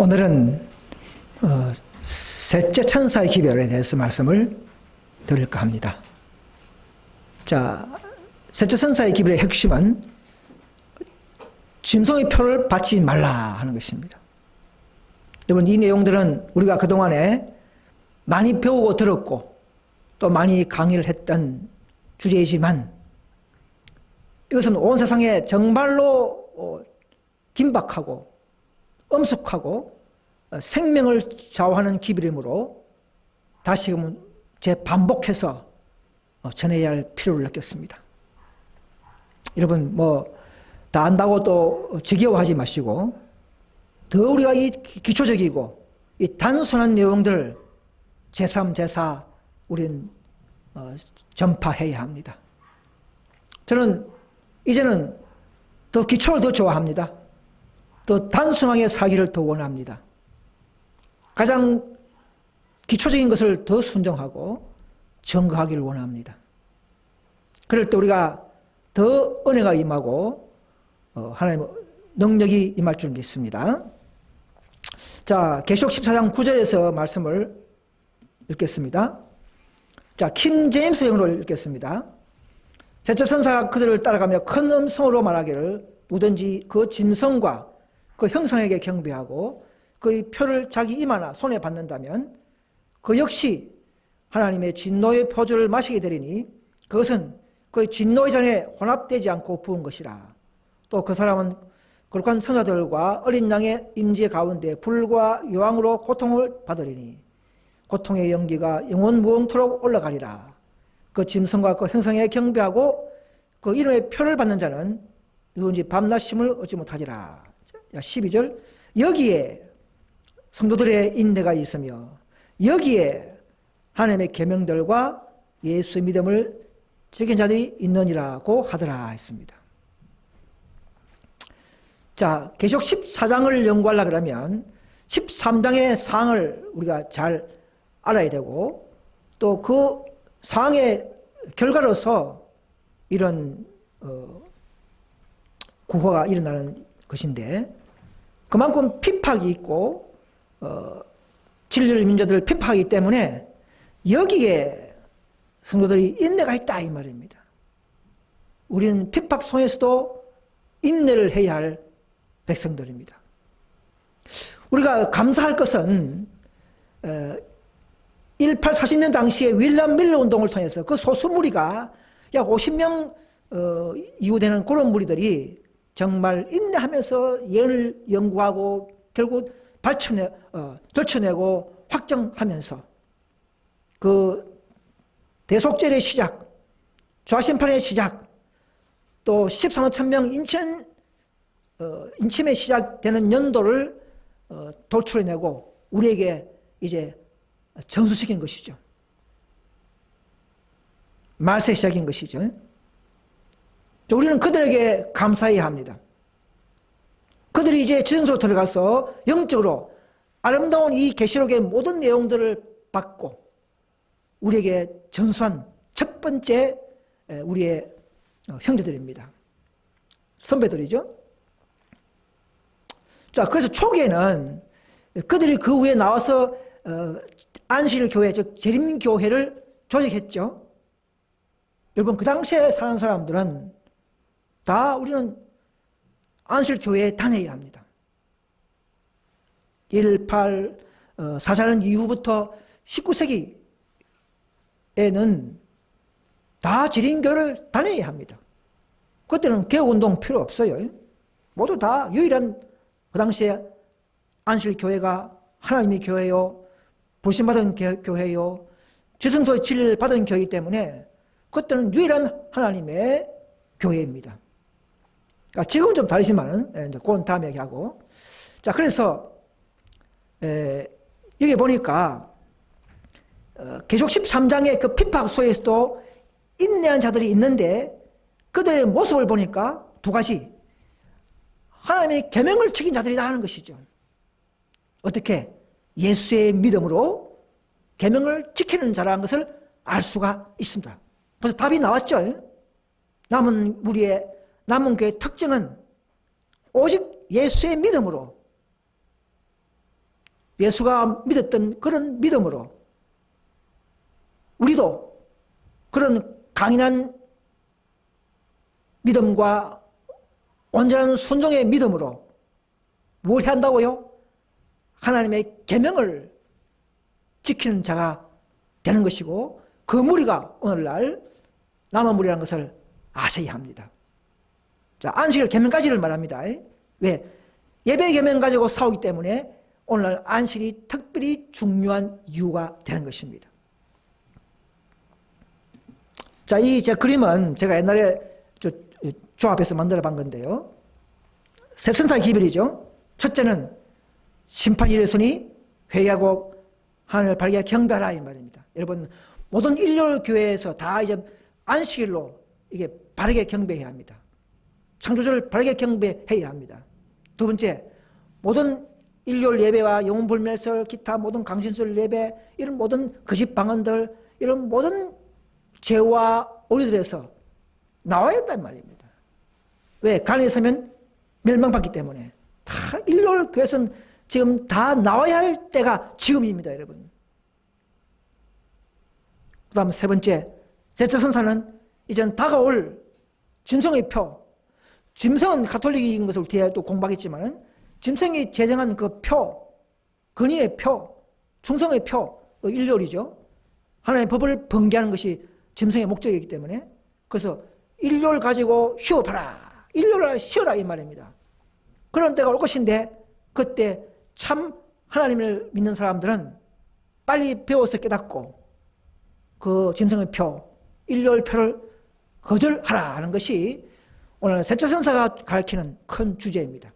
오늘은 셋째 천사의 기별에 대해서 말씀을 드릴까 합니다. 자, 셋째 천사의 기별의 핵심은 짐승의 표를 받지 말라 하는 것입니다. 여러분, 이 내용들은 우리가 그동안에 많이 배우고 들었고 또 많이 강의를 했던 주제이지만 이것은 온 세상에 정말로 긴박하고 엄숙하고 생명을 좌우하는 기별이므로 다시금 재반복해서 전해야 할 필요를 느꼈습니다. 여러분, 다 안다고 또 지겨워하지 마시고 더 우리가 이 기초적이고 이 단순한 내용들 제3, 제4 우린 전파해야 합니다. 저는 이제는 더 기초를 더 좋아합니다. 더 단순하게 살기를 더 원합니다. 가장 기초적인 것을 더 순종하고 증거하기를 원합니다. 그럴 때 우리가 더 은혜가 임하고 하나님의 능력이 임할 줄 믿습니다. 자, 계시록 14장 9절에서 말씀을 읽겠습니다. 자, 킹 제임스 영어로 읽겠습니다. 셋째 천사가 그들을 따라가며 큰 음성으로 말하기를 누구든지 그 짐승과 그 형상에게 경배하고 그의 표를 자기 이마나 손에 받는다면 그 역시 하나님의 진노의 포도를 마시게 되리니 그것은 그의 진노의 잔에 혼합되지 않고 부은 것이라. 또 그 사람은 거룩한 천사들과 어린 양의 임재 가운데 불과 요항으로 고통을 받으리니 고통의 연기가 영원 무궁토록 올라가리라. 그 짐승과 그 형상에 경배하고 그 이름의 표를 받는 자는 누군지 밤낮 쉼을 얻지 못하리라. 12절, 여기에 성도들의 인내가 있으며 여기에 하나님의 계명들과 예수의 믿음을 지킨 자들이 있느니라고 하더라 했습니다. 자, 계시록 14장을 연구하려고 그러면 13장의 사항을 우리가 잘 알아야 되고 또 그 사항의 결과로서 이런 구호가 일어나는 것인데 그만큼 핍박이 있고 진리를 민자들을 핍박하기 때문에 여기에 성도들이 인내가 있다 이 말입니다. 우리는 핍박 속에서도 인내를 해야 할 백성들입니다. 우리가 감사할 것은 1840년 당시에 윌람 밀러 운동을 통해서 그 소수 무리가 약 50명 이후 되는 그런 무리들이 정말 인내하면서 예언을 연구하고 결국 들춰내고 확정하면서 그 대속죄의 시작, 좌심판의 시작, 또 13억 천명 인침의 시작되는 연도를 도출해내고 우리에게 이제 전수시킨 것이죠. 말세 시작인 것이죠. 우리는 그들에게 감사해야 합니다. 그들이 이제 지성소로 들어가서 영적으로 아름다운 이 계시록의 모든 내용들을 받고 우리에게 전수한 첫 번째 우리의 형제들입니다. 선배들이죠. 자, 그래서 초기에는 그들이 그 후에 나와서 안식일교회, 즉 재림교회를 조직했죠. 여러분, 그 당시에 사는 사람들은 다 우리는 안식일교회에 다녀야 합니다. 18 사사는 이후부터 19세기에는 다 재림교회를 다녀야 합니다. 그때는 개혁운동 필요 없어요. 모두 다 유일한 그 당시에 안식일교회가 하나님의 교회요, 불신받은 교회요, 지성소의 진리를 받은 교회이기 때문에 그때는 유일한 하나님의 교회입니다. 그러니까 지금은 좀 다르지만은 그건 다음에 얘기하고. 자, 그래서 여기 보니까 계시록 13장의 그 핍박 속에서도 인내한 자들이 있는데 그들의 모습을 보니까 두 가지. 하나님의 계명을 지킨 자들이다 하는 것이죠. 어떻게? 예수의 믿음으로 계명을 지키는 자라는 것을 알 수가 있습니다. 벌써 답이 나왔죠. 남은 교회의 특징은 오직 예수의 믿음으로 예수가 믿었던 그런 믿음으로 우리도 그런 강인한 믿음과 온전한 순종의 믿음으로 뭘 해야 한다고요? 하나님의 계명을 지키는 자가 되는 것이고 그 무리가 오늘날 남은 무리라는 것을 아셔야 합니다. 자, 안식일 계명까지를 말합니다. 왜? 예배 계명 가지고 싸우기 때문에 오늘날 안식일이 특별히 중요한 이유가 되는 것입니다. 자, 이 제 그림은 제가 옛날에 조합해서 만들어 본 건데요. 세 천사의 기별이죠. 첫째는 심판 이르으니 회개하고 하늘을 바르게 경배하라 이 말입니다. 여러분 모든 일요일 교회에서 다 이제 안식일로 이게 바르게 경배해야 합니다. 창조주를 바르게 경배해야 합니다. 두 번째, 모든 일요일 예배와 영혼불멸설, 기타 모든 강신술 예배, 이런 모든 거짓 방언들, 이런 모든 죄와 오류들에서 나와야 한단 말입니다. 왜? 가난에 서면 멸망받기 때문에. 다 일요일 교회에서는 지금 다 나와야 할 때가 지금입니다, 여러분. 그 다음 세 번째, 제처선사는 이제는 다가올 짐승의 표. 짐승은 가톨릭인 것을 뒤에 또 공부하겠지만 짐승이 제정한 그 표, 근위의 표, 충성의 표, 일요일이죠. 하나님의 법을 번개하는 것이 짐승의 목적이기 때문에 그래서 일요일 가지고 휴업하라. 일요일날 쉬어라 이 말입니다. 그런 때가 올 것인데 그때 참 하나님을 믿는 사람들은 빨리 배워서 깨닫고 그 짐승의 표, 일요일 표를 거절하라 하는 것이 오늘 셋째 선사가 가르치는 큰 주제입니다.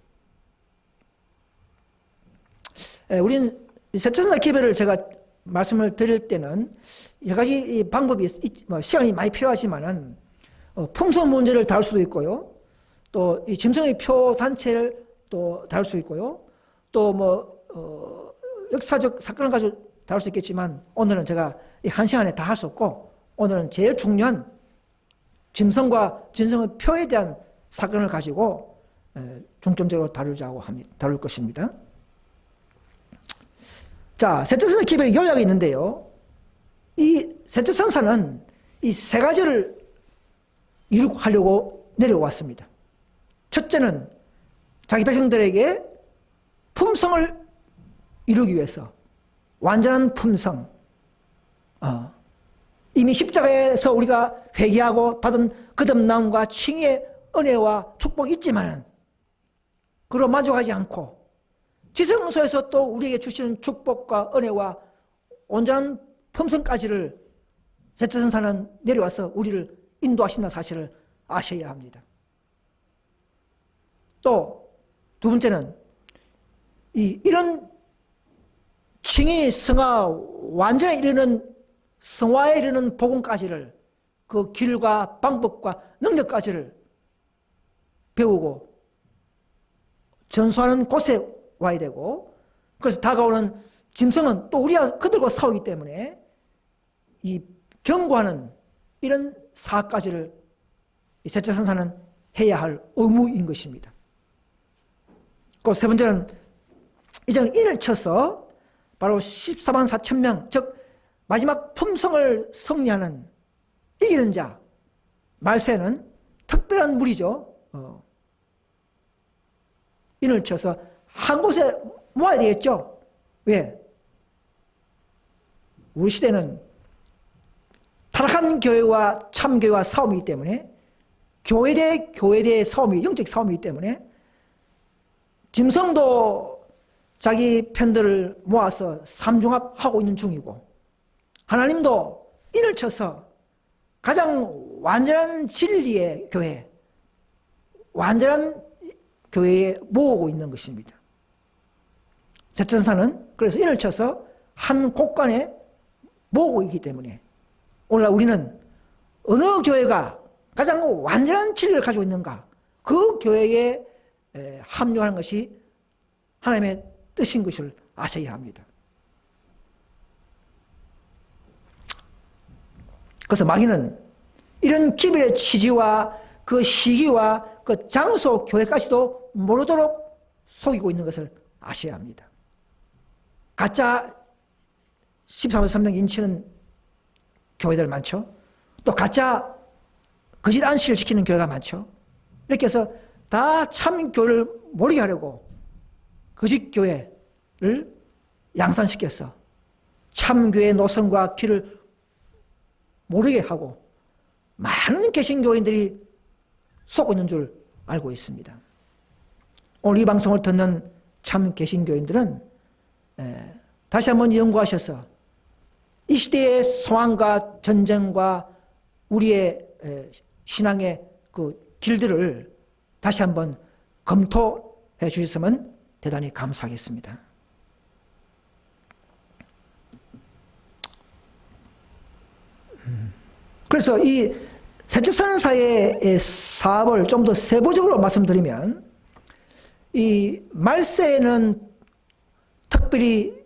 우리는 셋째 선사 기별을 제가 말씀을 드릴 때는 여러 가지 방법이 시간이 많이 필요하지만은 풍속 문제를 다룰 수도 있고요. 또 이 짐승의 표 단체를 또 다룰 수 있고요. 또 역사적 사건을 가지고 다룰 수 있겠지만 오늘은 제가 이 한 시간에 다 할 수 없고 오늘은 제일 중요한 짐승과 짐승의 표에 대한 사건을 가지고 중점적으로 다룰 것입니다. 자, 셋째 선사 기별의 요약이 있는데요. 이 셋째 선사는 이 세 가지를 이룩하려고 내려왔습니다. 첫째는 자기 백성들에게 품성을 이루기 위해서 완전한 품성, 이미 십자가에서 우리가 회개하고 받은 거듭남과 칭의의 은혜와 축복이 있지만 그로 만족하지 않고 지성소에서 또 우리에게 주시는 축복과 은혜와 온전한 품성까지를 셋째 선사는 내려와서 우리를 인도하신다는 사실을 아셔야 합니다. 또 두 번째는 이런 칭의 성화 완전에 이르는 성화에 이르는 복음까지를 그 길과 방법과 능력까지를 배우고 전수하는 곳에 와야 되고 그래서 다가오는 짐승은 또 우리가 그들과 싸우기 때문에 이 경고하는 이런 사까지를 셋째 선사는 해야 할 의무인 것입니다. 그 세 번째는 이제는 인을 쳐서 바로 14만 4천 명, 즉 마지막 품성을 승리하는 이기는 자, 말세는 특별한 무리죠. 인을 쳐서 한 곳에 모아야 되겠죠. 왜? 우리 시대는 타락한 교회와 참교회와 싸움이기 때문에 교회 대 싸움이, 영적 싸움이기 때문에 짐승도 자기 편들을 모아서 삼중합하고 있는 중이고 하나님도 인을 쳐서 가장 완전한 진리의 교회, 완전한 교회에 모으고 있는 것입니다. 셋째 선사는 그래서 인을 쳐서 한 곳간에 모으고 있기 때문에 오늘날 우리는 어느 교회가 가장 완전한 진리를 가지고 있는가 그 교회에 합류하는 것이 하나님의 뜻인 것을 아셔야 합니다. 그래서 마귀는 이런 기별의 취지와 그 시기와 그 장소 교회까지도 모르도록 속이고 있는 것을 아셔야 합니다. 가짜 14만 선명 인치는 교회들 많죠. 또 가짜 거짓 안식을 지키는 교회가 많죠. 이렇게 해서 다 참교회를 모르게 하려고 거짓 교회를 양산시켜서 참교회의 노선과 길을 모르게 하고 많은 개신교인들이 속고 있는 줄 알고 있습니다. 오늘 이 방송을 듣는 참 개신교인들은 다시 한번 연구하셔서 이 시대의 소환과 전쟁과 우리의 신앙의 그 길들을 다시 한번 검토해 주셨으면 대단히 감사하겠습니다. 그래서 이 세척선사의 사업을 좀 더 세부적으로 말씀드리면, 이 말세에는 특별히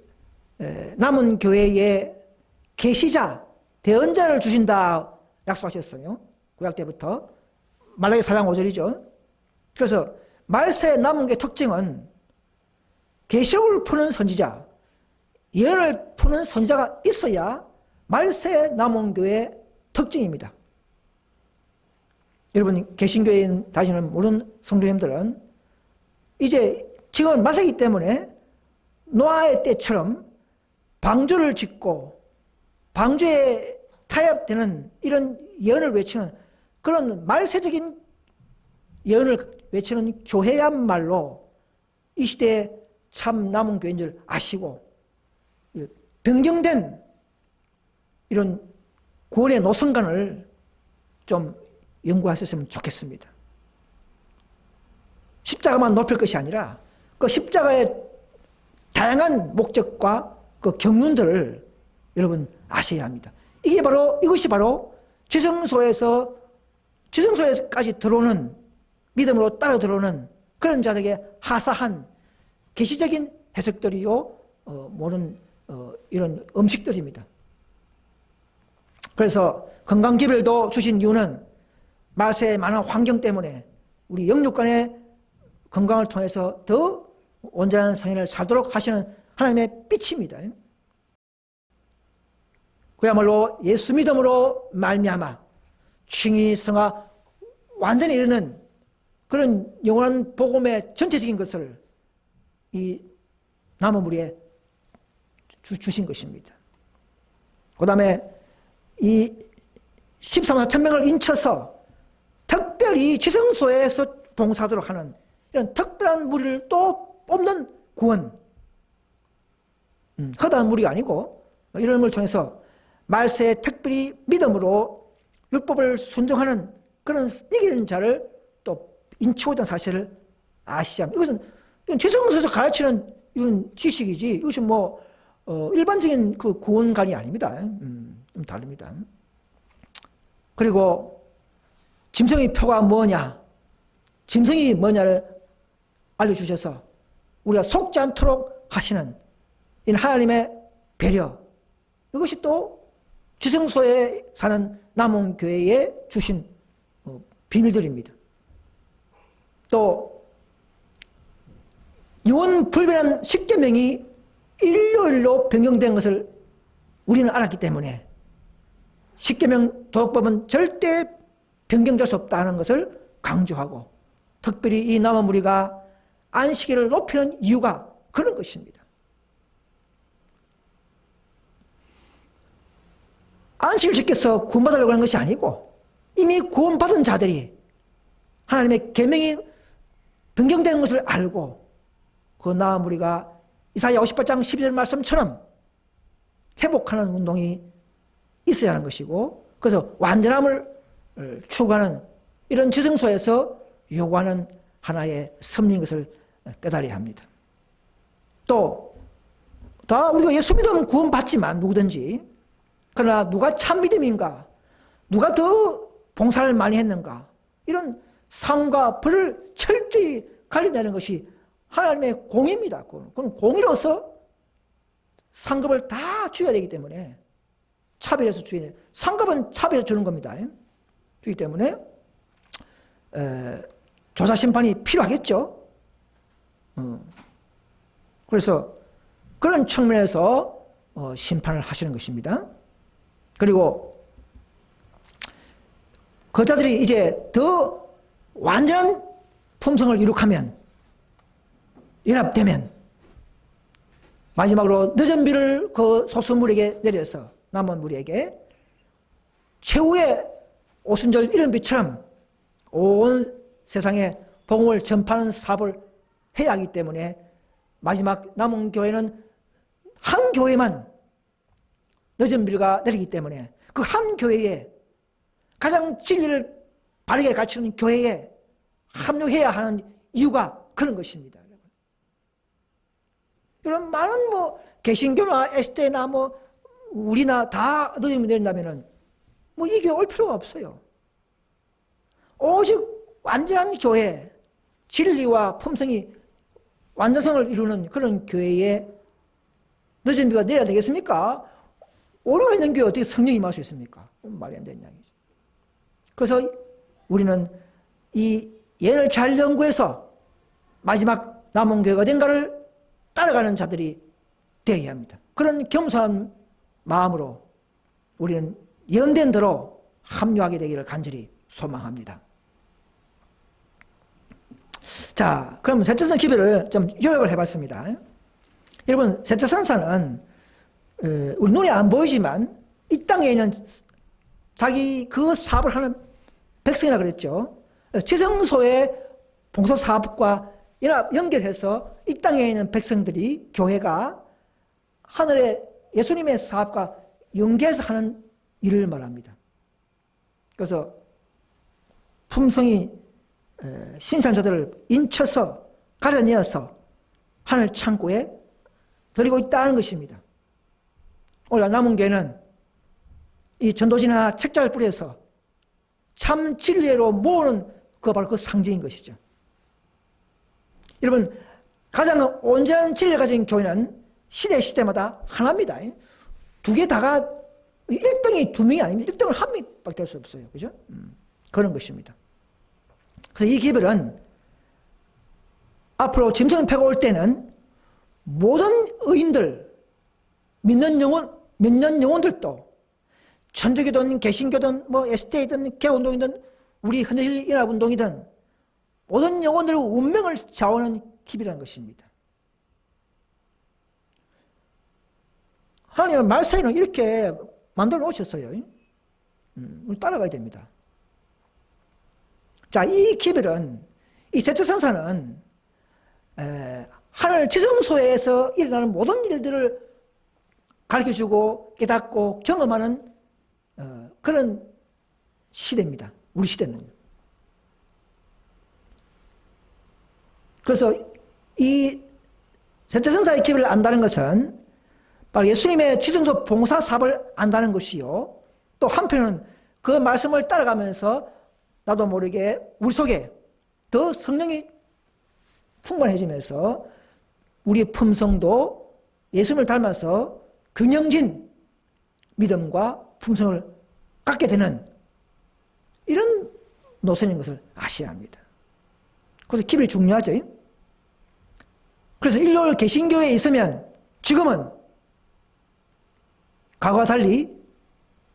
남은 교회에 계시자, 대언자를 주신다 약속하셨어요. 구약 때부터. 말라기 4장 5절이죠. 그래서 말세에 남은 교회의 특징은 계시록을 푸는 선지자, 예언을 푸는 선지자가 있어야 말세에 남은 교회의 특징입니다. 여러분, 개신교인 다시는 모르는 성도님들은 이제 지금은 말세이기 때문에 노아의 때처럼 방주를 짓고 방주에 타협되는 이런 예언을 외치는 그런 말세적인 예언을 외치는 교회야말로 이 시대에 참 남은 교회인 줄 아시고 변경된 이런 구원의 노선관을 좀 연구하셨으면 좋겠습니다. 십자가만 높일 것이 아니라 그 십자가의 다양한 목적과 그 경륜들을 여러분 아셔야 합니다. 이것이 바로 지성소에까지 들어오는, 믿음으로 따라 들어오는 그런 자들에게 하사한 계시적인 해석들이요, 이런 음식들입니다. 그래서 건강기별도 주신 이유는 말세의 많은 환경 때문에 우리 영육간의 건강을 통해서 더 온전한 성인을 살도록 하시는 하나님의 빛입니다. 그야말로 예수 믿음으로 말미암아 칭의 성화 완전히 이르는 그런 영원한 복음의 전체적인 것을 이 남은 무리에 주신 것입니다. 그 다음에 이 13만 4천 명을 인쳐서 특별히 지성소에서 봉사하도록 하는 이런 특별한 무리를 또 뽑는 구원. 허다한 무리가 아니고 이런 걸 통해서 말세에 특별히 믿음으로 율법을 순종하는 그런 이기는 자를 또 인치고 있다는 사실을 아시지 않습니까? 이건 지성소에서 가르치는 이런 지식이지 이것은 일반적인 그 구원관이 아닙니다. 좀 다릅니다. 그리고 짐승의 표가 뭐냐, 짐승이 뭐냐를 알려주셔서 우리가 속지 않도록 하시는 이 하나님의 배려, 이것이 또 지성소에 사는 남은 교회에 주신 비밀들입니다. 또 영원 불변한 십계명이 일요일로 변경된 것을 우리는 알았기 때문에 십계명 도덕법은 절대 변경될 수 없다는 것을 강조하고, 특별히 이 남은 무리가 안식일을 높이는 이유가 그런 것입니다. 안식을 지켜서 구원받으려고 하는 것이 아니고 이미 구원받은 자들이 하나님의 계명이 변경된 것을 알고 그 남은 무리가 이사야 58장 12절 말씀처럼 회복하는 운동이 있어야 하는 것이고, 그래서 완전함을 추구하는 이런 지성소에서 요구하는 하나의 섭리인 것을 깨달아야 합니다. 또 다 우리가 예수 믿으면 구원받지만 누구든지, 그러나 누가 참 믿음인가, 누가 더 봉사를 많이 했는가, 이런 상과 벌을 철저히 갈려내는 것이 하나님의 공의입니다. 그건 공의로서 상급을 다 줘야 되기 때문에 차별해서 줘야 돼요. 상급은 차별해서 주는 겁니다. 그렇기 때문에 조사 심판이 필요하겠죠. 그래서 그런 측면에서 심판을 하시는 것입니다. 그리고 그 자들이 이제 더 완전한 품성을 이룩하면, 연합되면 마지막으로 늦은 비를 그 소수물에게 내려서 남은 무리에게 최후의 오순절 이른 비처럼 온 세상에 복음을 전파하는 사업을 해야 하기 때문에 마지막 남은 교회는 한 교회만 늦은 비가 내리기 때문에 그 한 교회에 가장 진리를 바르게 가르치는 교회에 합류해야 하는 이유가 그런 것입니다. 여러분, 많은 개신교나 에스테나 우리나 다 늦음이 내린다면은 이 교회 올 필요가 없어요. 오직 완전한 교회, 진리와 품성이 완전성을 이루는 그런 교회에 늦은 비가 내려야 되겠습니까? 오류가 있는 교회에 어떻게 성령이 임할 수 있습니까? 말이 안 되는 이야기죠. 그래서 우리는 이 예를 잘 연구해서 마지막 남은 교회가 된가를 따라가는 자들이 되어야 합니다. 그런 겸손한 마음으로 우리는 예언된 대로 합류하게 되기를 간절히 소망합니다. 자, 그럼 셋째선 기별을 좀 요약을 해봤습니다. 여러분, 셋째 선사는 우리 눈에 안 보이지만 이 땅에 있는 자기 그 사업을 하는 백성이라 그랬죠. 지성소의 봉사사업과 연결해서 이 땅에 있는 백성들이, 교회가 하늘의 예수님의 사업과 연계해서 하는 일을 말합니다. 그래서 품성이 신상자들을 인쳐서 가려내어서 하늘 창고에 드리고 있다는 것입니다. 오늘 남은 교회는 이 전도지나 책자를 뿌려서 참 진리로 모으는 바로 그 상징인 것이죠. 여러분, 가장 온전한 진리를 가진 교회는 시대마다 하나입니다. 두 개 다가 1등이 두 명이 아닙니다. 1등은 한 명밖에 될 수 없어요. 그죠? 그런 것입니다. 그래서 이 기별은 앞으로 짐승패가 올 때는 모든 의인들, 믿는 영혼들도 천주교든 개신교든 SDA든 개운동이든 우리 흔들 연합운동이든 모든 영혼들의 운명을 좌우하는 기별이라는 것입니다. 하나님은 말세에는 이렇게 만들어 놓으셨어요. 따라가야 됩니다. 자, 이 기별은, 이 셋째 선사는 하늘 지성소에서 일어나는 모든 일들을 가르쳐주고 깨닫고 경험하는 그런 시대입니다. 우리 시대는. 그래서 이 셋째 선사의 기별을 안다는 것은 바로 예수님의 지성소 봉사 사업을 안다는 것이요, 또 한편은 그 말씀을 따라가면서 나도 모르게 우리 속에 더 성령이 풍만해지면서 우리의 품성도 예수님을 닮아서 균형진 믿음과 품성을 갖게 되는 이런 노선인 것을 아셔야 합니다. 그래서 기별이 중요하죠. 그래서 일요일 개신교회에 있으면 지금은 과거와 달리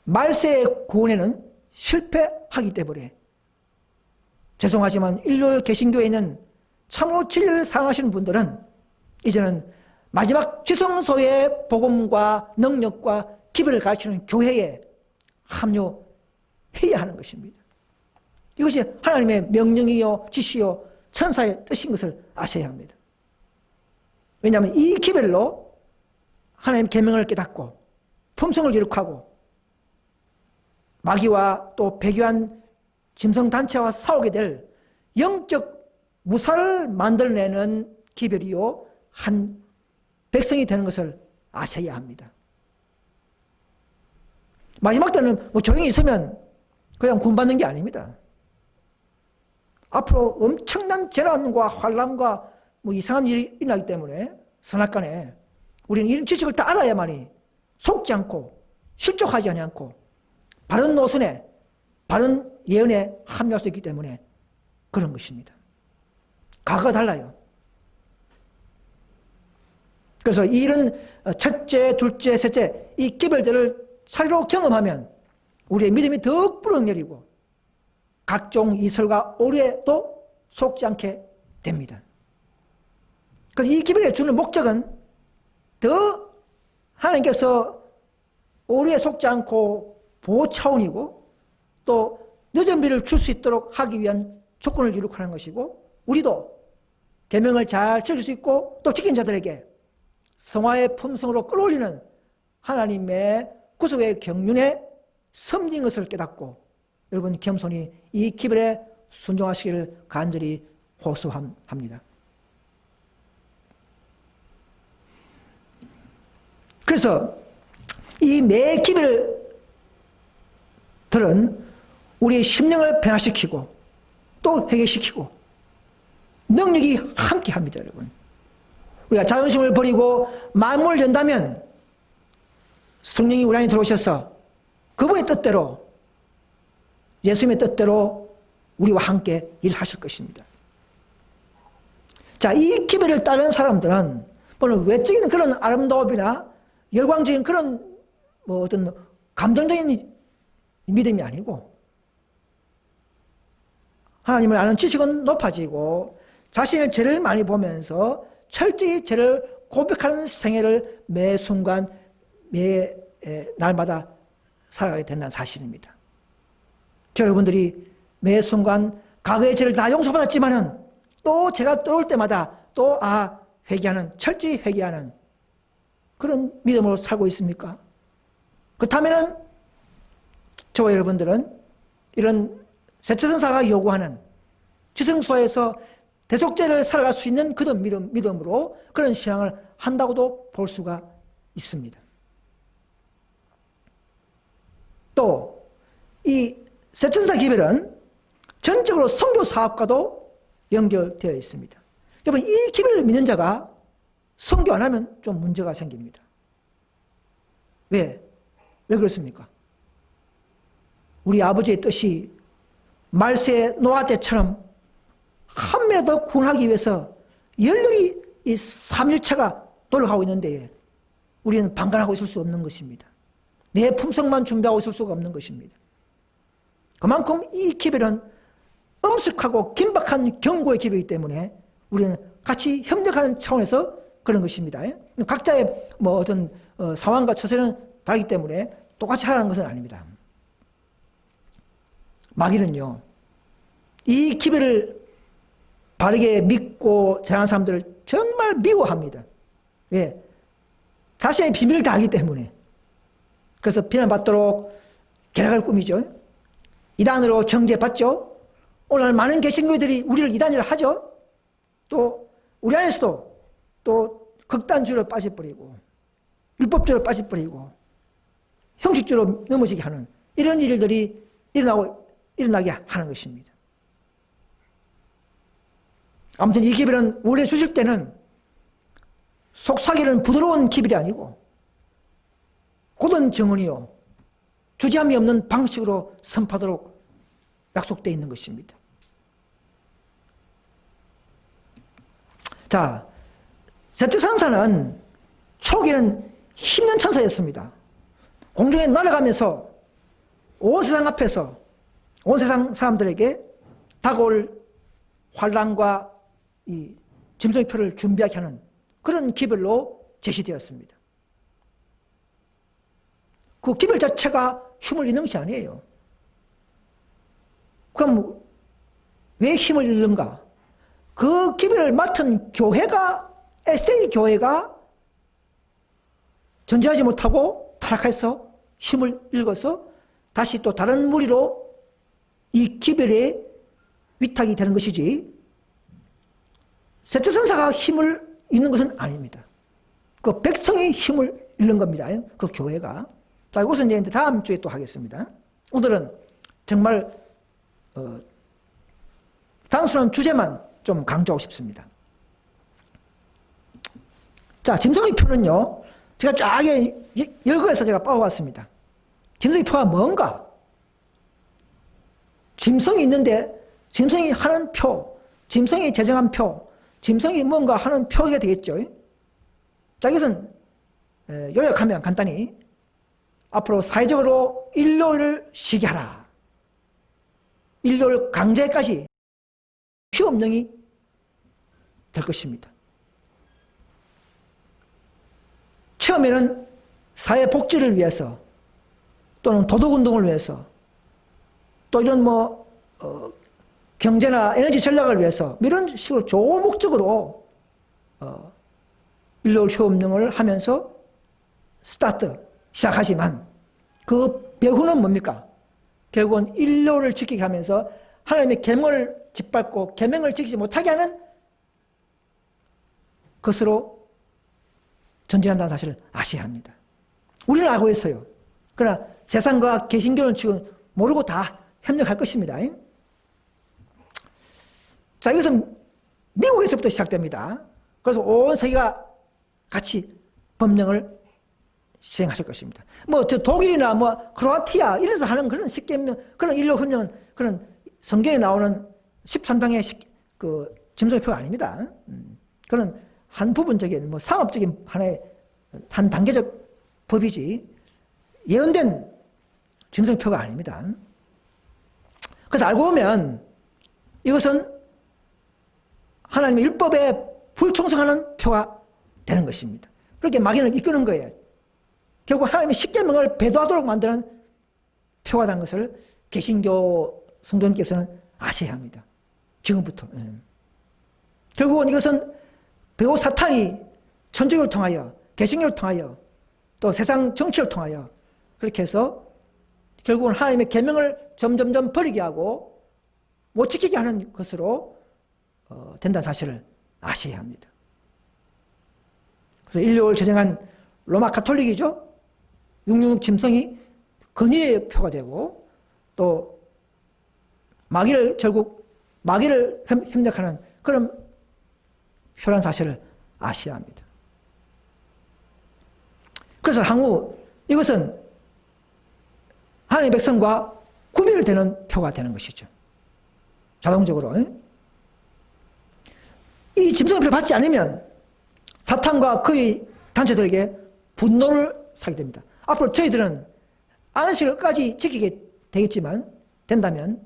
말세의 구원에는 실패하기 때문에 죄송하지만 일요일 개신교회에 있는 참으로 진리를 사랑하시는 분들은 이제는 마지막 지성소의 복음과 능력과 기별을 가르치는 교회에 합류해야 하는 것입니다. 이것이 하나님의 명령이요 지시요 천사의 뜻인 것을 아셔야 합니다. 왜냐하면 이 기별로 하나님의 계명을 깨닫고 품성을 이룩하고 마귀와 또 배교한 짐승단체와 싸우게 될 영적 무사를 만들어내는 기별이요 한 백성이 되는 것을 아셔야 합니다. 마지막 때는 조용히 있으면 그냥 구원받는 게 아닙니다. 앞으로 엄청난 재난과 환란과 이상한 일이 일어나기 때문에 선악간에 우리는 이런 지식을 다 알아야만이 속지 않고 실족하지 않고 바른 노선에 바른 예언에 합류할 수 있기 때문에 그런 것입니다. 과거가 달라요. 그래서 이 일은 첫째, 둘째, 셋째 이 기별들을 차례로 경험하면 우리의 믿음이 더욱 불어내리고 각종 이설과 오류에도 속지 않게 됩니다. 그래서 이 기별에 주는 목적은 더 하나님께서 오류에 속지 않고 보호 차원이고 또 늦은 비를 줄 수 있도록 하기 위한 조건을 이룩하는 것이고 우리도 계명을 잘 지킬 수 있고 또 지킨 자들에게 성화의 품성으로 끌어올리는 하나님의 구속의 경륜에 섬긴 것을 깨닫고 여러분 겸손히 이 기별에 순종하시기를 간절히 호소합니다. 그래서 이 매 기별들은 우리의 심령을 변화시키고 또 회개시키고 능력이 함께합니다. 여러분 우리가 자존심을 버리고 마음을 연다면 성령이 우리 안에 들어오셔서 그분의 뜻대로 예수님의 뜻대로 우리와 함께 일하실 것입니다. 자, 이 기별을 따르는 사람들은 물론 외적인 그런 아름다움이나 열광적인 그런 어떤 감정적인 믿음이 아니고 하나님을 아는 지식은 높아지고 자신의 죄를 많이 보면서 철저히 죄를 고백하는 생애를 매 순간 매 날마다 살아가야 된다는 사실입니다. 여러분들이 매 순간 과거의 죄를 다 용서받았지만은 또 제가 떠올 때마다 또 회개하는 철저히 회개하는 그런 믿음으로 살고 있습니까? 그렇다면은 저와 여러분들은 이런 세체선사가 요구하는 지성소에서 대속죄를 살아갈 수 있는 그런 믿음으로 그런 신앙을 한다고도 볼 수가 있습니다. 또 이 세천사 기별은 전적으로 선교 사업과도 연결되어 있습니다. 여러분 이 기별을 믿는 자가 선교 안 하면 좀 문제가 생깁니다. 왜 그렇습니까? 우리 아버지의 뜻이 말세 노아 때처럼 한 명이라도 더 구원하기 위해서 열렬히 이 삼일체가 노력하고 있는데 우리는 방관하고 있을 수 없는 것입니다. 내 품성만 준비하고 있을 수가 없는 것입니다. 그만큼 이 기별은 엄숙하고 긴박한 경고의 기별이기 때문에 우리는 같이 협력하는 차원에서 그런 것입니다. 각자의 어떤 상황과 처세는 다르기 때문에 똑같이 하라는 것은 아닙니다. 마귀는요, 이 기별을 바르게 믿고 전하는 사람들을 정말 미워합니다. 왜? 자신의 비밀을 다 알기 때문에. 그래서 비난받도록 계략을 꾸미죠. 이단으로 정죄받죠. 오늘 많은 개신교들이 우리를 이단이라 하죠. 또 우리 안에서도 또 극단주의로 빠져버리고 율법주의로 빠져버리고 형식주의로 넘어지게 하는 이런 일들이 일어나게 하는 것입니다. 아무튼 이 기별은 원래 주실 때는 속삭이는 부드러운 기별이 아니고 고든 정언이요 주저함이 없는 방식으로 선포하도록 약속되어 있는 것입니다. 자, 셋째 천사는 초기에는 힘있는 천사였습니다. 공중에 날아가면서 온 세상 앞에서 온 세상 사람들에게 다가올 환난과 이 짐승의 표를 준비하게 하는 그런 기별로 제시되었습니다. 그 기별 자체가 힘을 잃는 것이 아니에요. 그럼 왜 힘을 잃는가? 그 기별을 맡은 교회가 SDA 교회가 존재하지 못하고 타락해서 힘을 잃어서 다시 또 다른 무리로 이 기별에 위탁이 되는 것이지 셋째 천사가 힘을 잃는 것은 아닙니다. 그 백성이 힘을 잃는 겁니다. 그 교회가. 자, 이것은 이제 다음 주에 또 하겠습니다. 오늘은 정말 단순한 주제만 좀 강조하고 싶습니다. 자, 짐승의 표는요, 제가 쫙 열거해서 제가 뽑아봤습니다. 짐승의 표가 뭔가? 짐승이 있는데, 짐승이 하는 표, 짐승이 제정한 표, 짐승이 뭔가 하는 표가 되겠죠. 자, 이것은 요약하면 간단히 앞으로 사회적으로 일요일을 쉬게 하라. 일요일 강제까지 휴업령이 될 것입니다. 처음에는 사회 복지를 위해서 또는 도덕운동을 위해서 또 이런 경제나 에너지 전략을 위해서 이런 식으로 좋은 목적으로 일요일 휴업령을 하면서 시작하지만 그 배후는 뭡니까? 결국은 일요일을 지키게 하면서 하나님의 계명을 짓밟고 계명을 지키지 못하게 하는 것으로 전진한다는 사실을 아셔야 합니다. 우리는 알고 있어요. 그러나 세상과 개신교는 지금 모르고 다 협력할 것입니다. 자, 이것은 미국에서부터 시작됩니다. 그래서 온 세계가 같이 법령을 시행하실 것입니다. 저 독일이나 크로아티아 이런 데서 하는 그런 십계명, 그런 일요 협령은 그런 성경에 나오는 13장의 그 짐승표가 아닙니다. 그런 한 부분적인 상업적인 하나의 한 단계적 법이지 예언된 짐승표가 아닙니다. 그래서 알고 보면 이것은 하나님의 율법에 불충성하는 표가 되는 것입니다. 그렇게 마귀를 이끄는 거예요. 결국 하나님의 십계명을 배도하도록 만드는 표가 된 것을 개신교 성도님께서는 아셔야 합니다. 지금부터. 결국은 이것은 배우 사탄이 천주교를 통하여 개신교를 통하여 또 세상 정치를 통하여 그렇게 해서 결국은 하나님의 계명을 점점점 버리게 하고 못 지키게 하는 것으로 된다는 사실을 아셔야 합니다. 그래서 일요일 제정한 로마 가톨릭이죠. 666 짐승이 근위의 표가 되고 또 마귀를 협력하는 그런 표란 사실을 아셔야 합니다. 그래서 향후 이것은 하나님의 백성과 구별되는 표가 되는 것이죠. 자동적으로. 이 짐승표를 받지 않으면 사탄과 그의 단체들에게 분노를 사게 됩니다. 앞으로 저희들은 안식일까지 지키게 되겠지만 된다면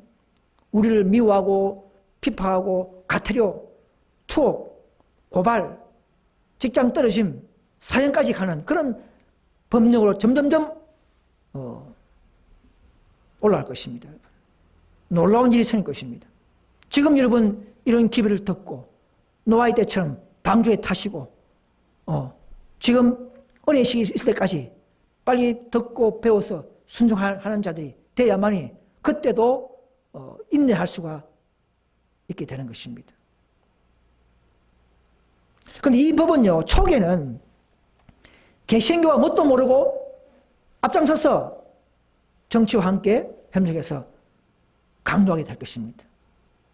우리를 미워하고 비판하고 가태료, 투옥, 고발, 직장 떨어짐, 사형까지 가는 그런 법령으로 점점점 올라갈 것입니다. 놀라운 일이 생길 것입니다. 지금 여러분 이런 기회를 듣고 노아의 때처럼 방주에 타시고 지금 은혜식이 있을 때까지 빨리 듣고 배워서 순종하는 자들이 돼야만이 그때도 인내할 수가 있게 되는 것입니다. 그런데 이 법은요, 초기에는 개신교가 뭣도 모르고 앞장서서 정치와 함께 협력해서 강조하게 될 것입니다.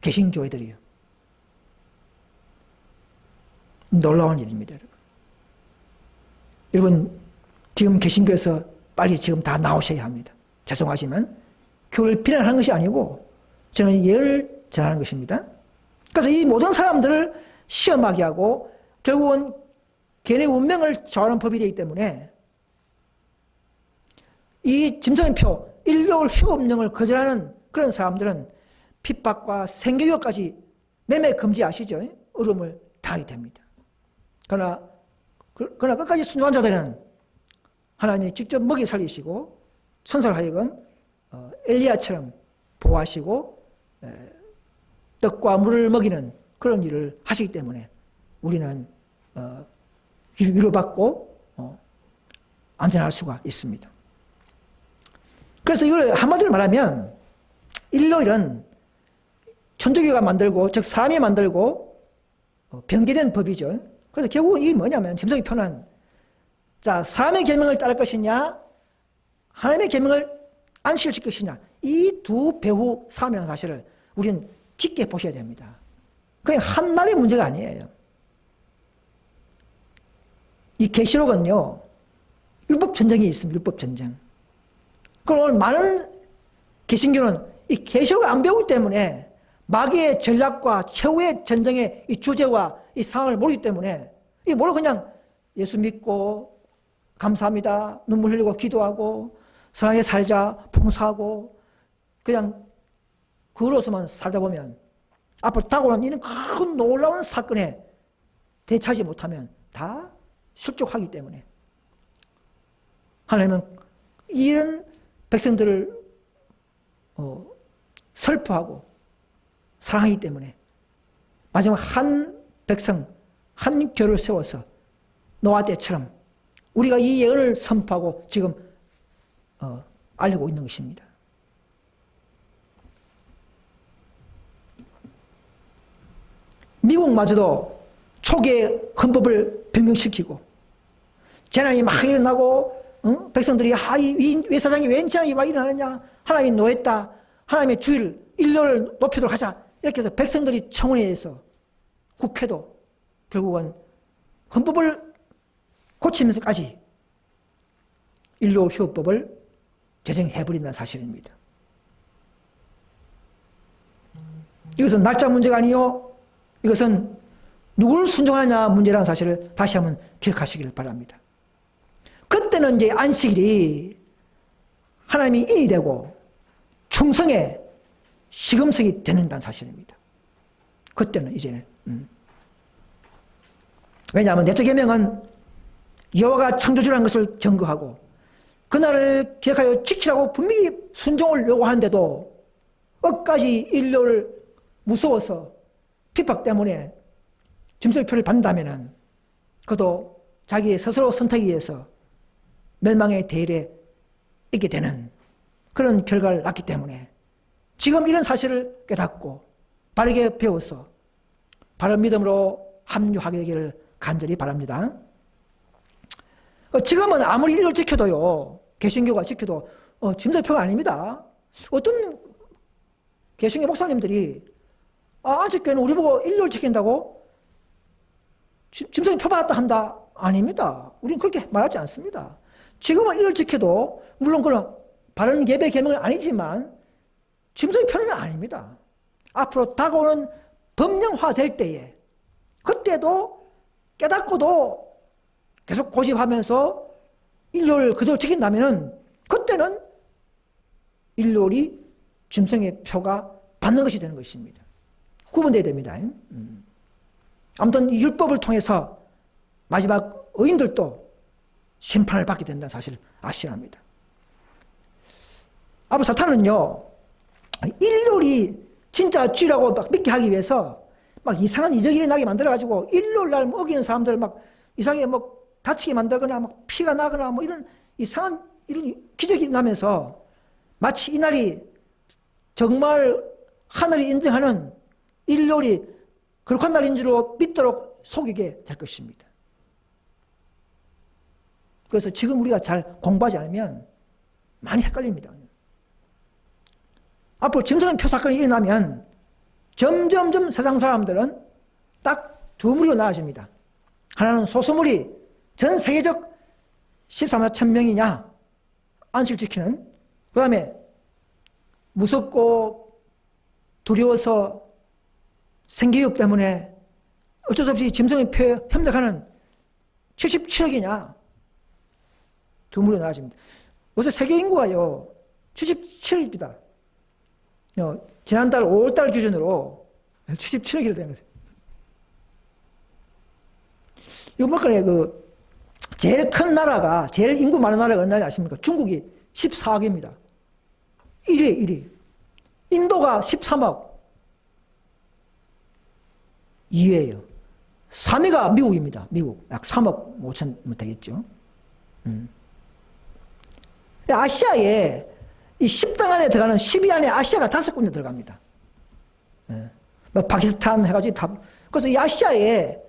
개신교회들이요. 놀라운 일입니다, 여러분. 여러분, 지금 개신교에서 빨리 지금 다 나오셔야 합니다. 죄송하지만 교회를 비난하는 것이 아니고 저는 예를 전하는 것입니다. 그래서 이 모든 사람들을 시험하게 하고 결국은 개인의 운명을 정하는 법이 되기 때문에 이 짐승표 일요일 휴업령을 거절하는 그런 사람들은 핍박과 생계교까지 매매 금지 아시죠? 어려움을 당하게 됩니다. 그러나 끝까지 순종한 자들은 하나님이 직접 먹이 살리시고 천사를 하여금 엘리야처럼 보호하시고 떡과 물을 먹이는 그런 일을 하시기 때문에 우리는 위로받고 안전할 수가 있습니다. 그래서 이걸 한마디로 말하면 일요일은 천주교가 만들고 즉 사람이 만들고 변개된 법이죠. 그래서 결국은 이게 뭐냐면 짐승의 표는 자 사람의 계명을 따를 것이냐 하나님의 계명을 안식을 지킬 것이냐 이 두 배후 싸움이라는 사실을 우리는 깊게 보셔야 됩니다. 그게 한 날의 문제가 아니에요. 이 계시록은요 율법 전쟁이 있습니다. 율법 전쟁. 그럼 오늘 많은 개신교는 이 계시록을 안 배우기 때문에 마귀의 전략과 최후의 전쟁의 이 주제와 이 상황을 모르기 때문에 이 모르고 그냥 예수 믿고 감사합니다. 눈물 흘리고 기도하고 사랑에 살자 봉사하고 그냥 그로서만 살다 보면 앞으로 다가오는 이런 큰 놀라운 사건에 대처하지 못하면 다 실족하기 때문에 하나님은 이런 백성들을 슬퍼하고 사랑하기 때문에 마지막 한 백성, 한 교를 세워서 노아 때처럼 우리가 이 예언을 선포하고 지금 알리고 있는 것입니다. 미국마저도 초기에 헌법을 변경시키고 재난이 막 일어나고 백성들이 이 사장이 왜 재난이 막 일어나느냐, 하나님이 노했다, 하나님의 주일 인류를 높이도록 하자, 이렇게 해서 백성들이 청원회에서 국회도 결국은 헌법을 고치면서까지 인류휴업법을 제정해버린다는 사실입니다. 이것은 날짜 문제가 아니요, 이것은 누구를 순종하느냐 문제라는 사실을 다시 한번 기억하시길 바랍니다. 그때는 이제 안식일이 하나님이 인이 되고 충성의 시금석이 되는다는 사실입니다. 그때는 이제는 왜냐하면 내적 계명은 여호와가 창조주라는 것을 증거하고 그날을 기억하여 지키라고 분명히 순종을 요구하는데도 끝까지 인류를 무서워서 핍박 때문에 짐승표를 받는다면 그도 자기의 스스로 선택에 의해서 멸망의 대열에 있게 되는 그런 결과를 낳기 때문에 지금 이런 사실을 깨닫고 바르게 배워서 바른 믿음으로 합류하기를 간절히 바랍니다. 지금은 아무리 일을 지켜도요, 개신교가 지켜도 짐승표가 아닙니다. 어떤 개신교 목사님들이 아직까지는 우리 보고 일요일 지킨다고 짐승이 표받았다 한다? 아닙니다. 우리는 그렇게 말하지 않습니다. 지금은 일요일 지켜도 물론 그런 바른 예배 계명은 아니지만 짐승의 표는 아닙니다. 앞으로 다가오는 법령화 될 때에 그때도 깨닫고도 계속 고집하면서 일요일 그대로 지킨다면 그때는 일요일이 짐승의 표가 받는 것이 되는 것입니다. 구분돼야 됩니다. 아무튼 이 율법을 통해서 마지막 의인들도 심판을 받게 된다는 사실을 아셔야 합니다. 앞으로 사탄은요, 일요일이 진짜 주라고 막 믿게 하기 위해서 막 이상한 이적이 일어나게 만들어가지고 일요일 날 어기는 사람들 막 이상하게 뭐 다치게 만들거나 막 피가 나거나 뭐 이런 이상한 이런 기적이 나면서 마치 이날이 정말 하늘이 인정하는 일요일이 거룩한 날인 줄로 믿도록 속이게 될 것입니다. 그래서 지금 우리가 잘 공부하지 않으면 많이 헷갈립니다. 앞으로 짐승표 사건이 일어나면 점점점 세상 사람들은 딱 두 무리로 나눠집니다. 하나는 소수무리, 전 세계적 14만 1,000명이냐 안식을 지키는, 그 다음에 무섭고 두려워서 생계육 때문에 어쩔 수 없이 짐승의 표에 협력하는 77억이냐 두 무리로 나눠집니다. 요새 세계 인구가요 77억입니다. 지난달 5월달 기준으로 77억이 된 거죠. 이거 뭐까요? 그 제일 큰 나라가, 제일 인구 많은 나라가 어느 나라 아십니까? 중국이 14억입니다. 1위. 인도가 13억. 2위예요. 3위가 미국입니다. 미국. 약 3억 5천 되겠죠. 아시아에 이 10등 안에 들어가는 10위 안에 아시아가 5군데 들어갑니다. 뭐 파키스탄 해가지고 다. 그래서 이 아시아에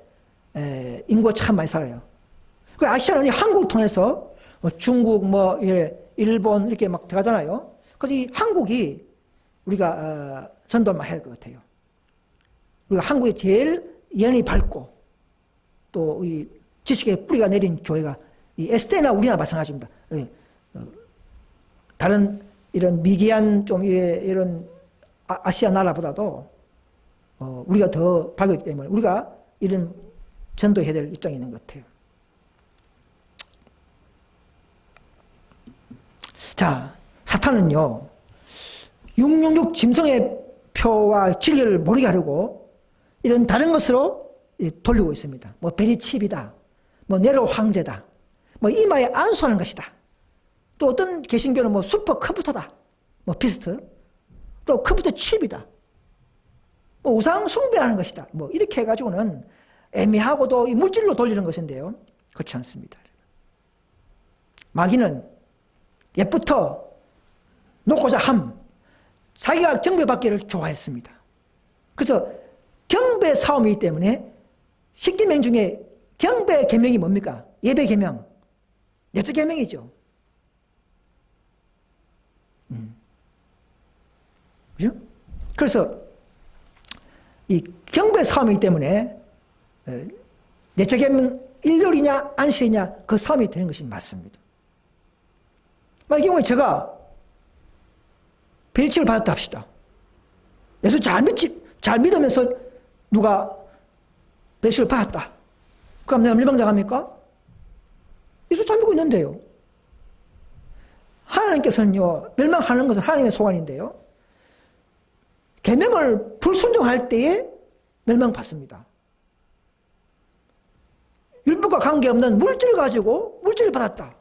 인구가 참 많이 살아요. 그 아시아는 한국을 통해서 중국, 뭐 일본 이렇게 막 들어가잖아요. 그래서 이 한국이 우리가 전도만 해야 할 것 같아요. 우리가 한국이 제일 예언이 밝고 또 이 지식의 뿌리가 내린 교회가 이 에스테나 우리나라 마찬가지입니다. 다른 이런 미개한 좀 이런 아시아 나라보다도 우리가 더 밝기 때문에 우리가 이런 전도해야 될 입장에 있는 것 같아요. 자, 사탄은요, 666 짐승의 표와 진리를 모르게 하려고 이런 다른 것으로 돌리고 있습니다. 뭐 베리칩이다, 뭐 네로 황제다, 뭐 이마에 안수하는 것이다. 또 어떤 개신교는 뭐 슈퍼 컴퓨터다, 뭐 피스트, 또 컴퓨터 칩이다, 뭐 우상 숭배하는 것이다. 뭐 이렇게 해가지고는 애매하고도 이 물질로 돌리는 것인데요. 그렇지 않습니다. 마귀는 옛부터 놓고자 함, 자기가 경배받기를 좋아했습니다. 그래서 경배 싸움이기 때문에 10계명 중에 경배 계명이 뭡니까? 예배 계명, 넷째 계명이죠. 그죠? 그래서 이 경배 싸움이기 때문에 넷째 계명 일요일이냐 안식이냐 그 싸움이 되는 것이 맞습니다. 이 경우에 제가 벨치를 받았다 합시다. 예수 잘 믿으면서 누가 벨치를 받았다. 그럼 내가 멸망당합니까? 예수 잘 믿고 있는데요. 하나님께서는요, 멸망하는 것은 하나님의 소관인데요. 계명을 불순종할 때에 멸망받습니다. 율법과 관계없는 물질을 가지고 물질을 받았다.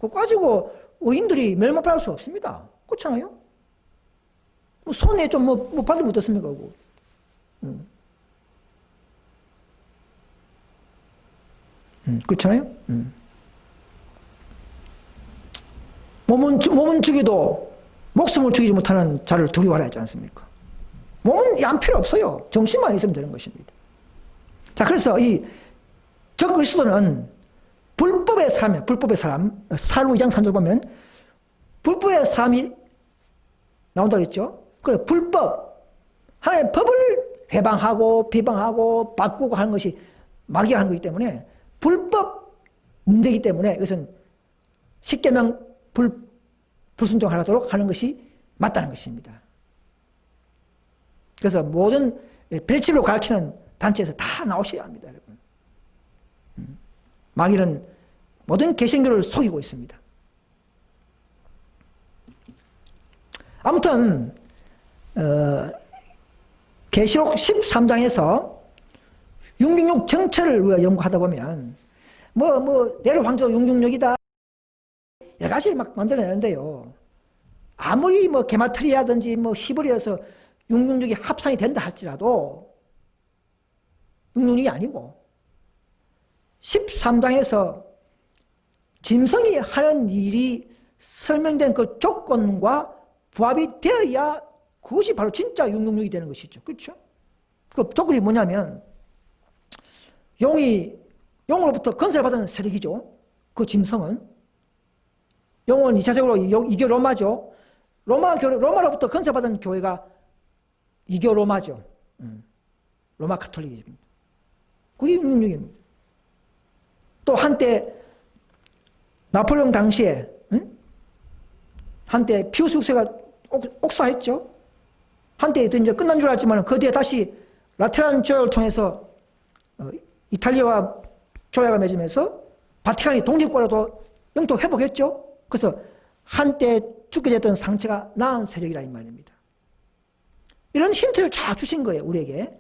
그거 가지고 의인들이 멸망받을 수 없습니다. 그렇잖아요? 손에 좀 뭐 받으면 어떻습니까? 그렇잖아요? 몸은 죽이도 목숨을 죽이지 못하는 자를 두려워하라 하지 않습니까? 몸은 안 필요 없어요. 정신만 있으면 되는 것입니다. 자, 그래서 이 적그리스도는 불법의 사람이에요. 불법의 사람. 사루 2장 3절 보면 불법의 사람이 나온다고 했죠. 그 불법, 하나님의 법을 회방하고 비방하고 바꾸고 하는 것이 마귀가 하는 것이기 때문에 불법 문제이기 때문에 이것은 십계명 불순종하도록 하는 것이 맞다는 것입니다. 그래서 모든 벨칩으로 가르치는 단체에서 다 나오셔야 합니다, 여러분. 마귀는 모든 개신교를 속이고 있습니다. 아무튼 계시록 13장에서 666 정체를 우리가 연구하다 보면 내로 황제 666이다 여러 가지 막 만들어내는데요. 아무리 게마트리아든지 히브리어에서 666이 합산이 된다 할지라도 666이 아니고 13장에서 짐승이 하는 일이 설명된 그 조건과 부합이 되어야 그것이 바로 진짜 666이 되는 것이죠. 그렇죠? 그 조건이 뭐냐면 용으로부터 건설을 받은 세력이죠. 그 짐승은 용은 2차적으로 이교 로마죠. 로마로부터 건설받은 교회가 이교 로마죠. 로마 카톨릭입니다. 그게 666입니다. 또 한때 나폴레옹 당시에 한때 피우스 6세가 옥사했죠. 한때 이제 끝난 줄 알았지만 그 뒤에 다시 라테란 조약을 통해서 이탈리아와 조약을 맺으면서 바티칸이 독립국가로도 영토 회복했죠. 그래서 한때 죽게 됐던 상처가 나은 세력이라 이 말입니다. 이런 힌트를 쫙 주신 거예요, 우리에게.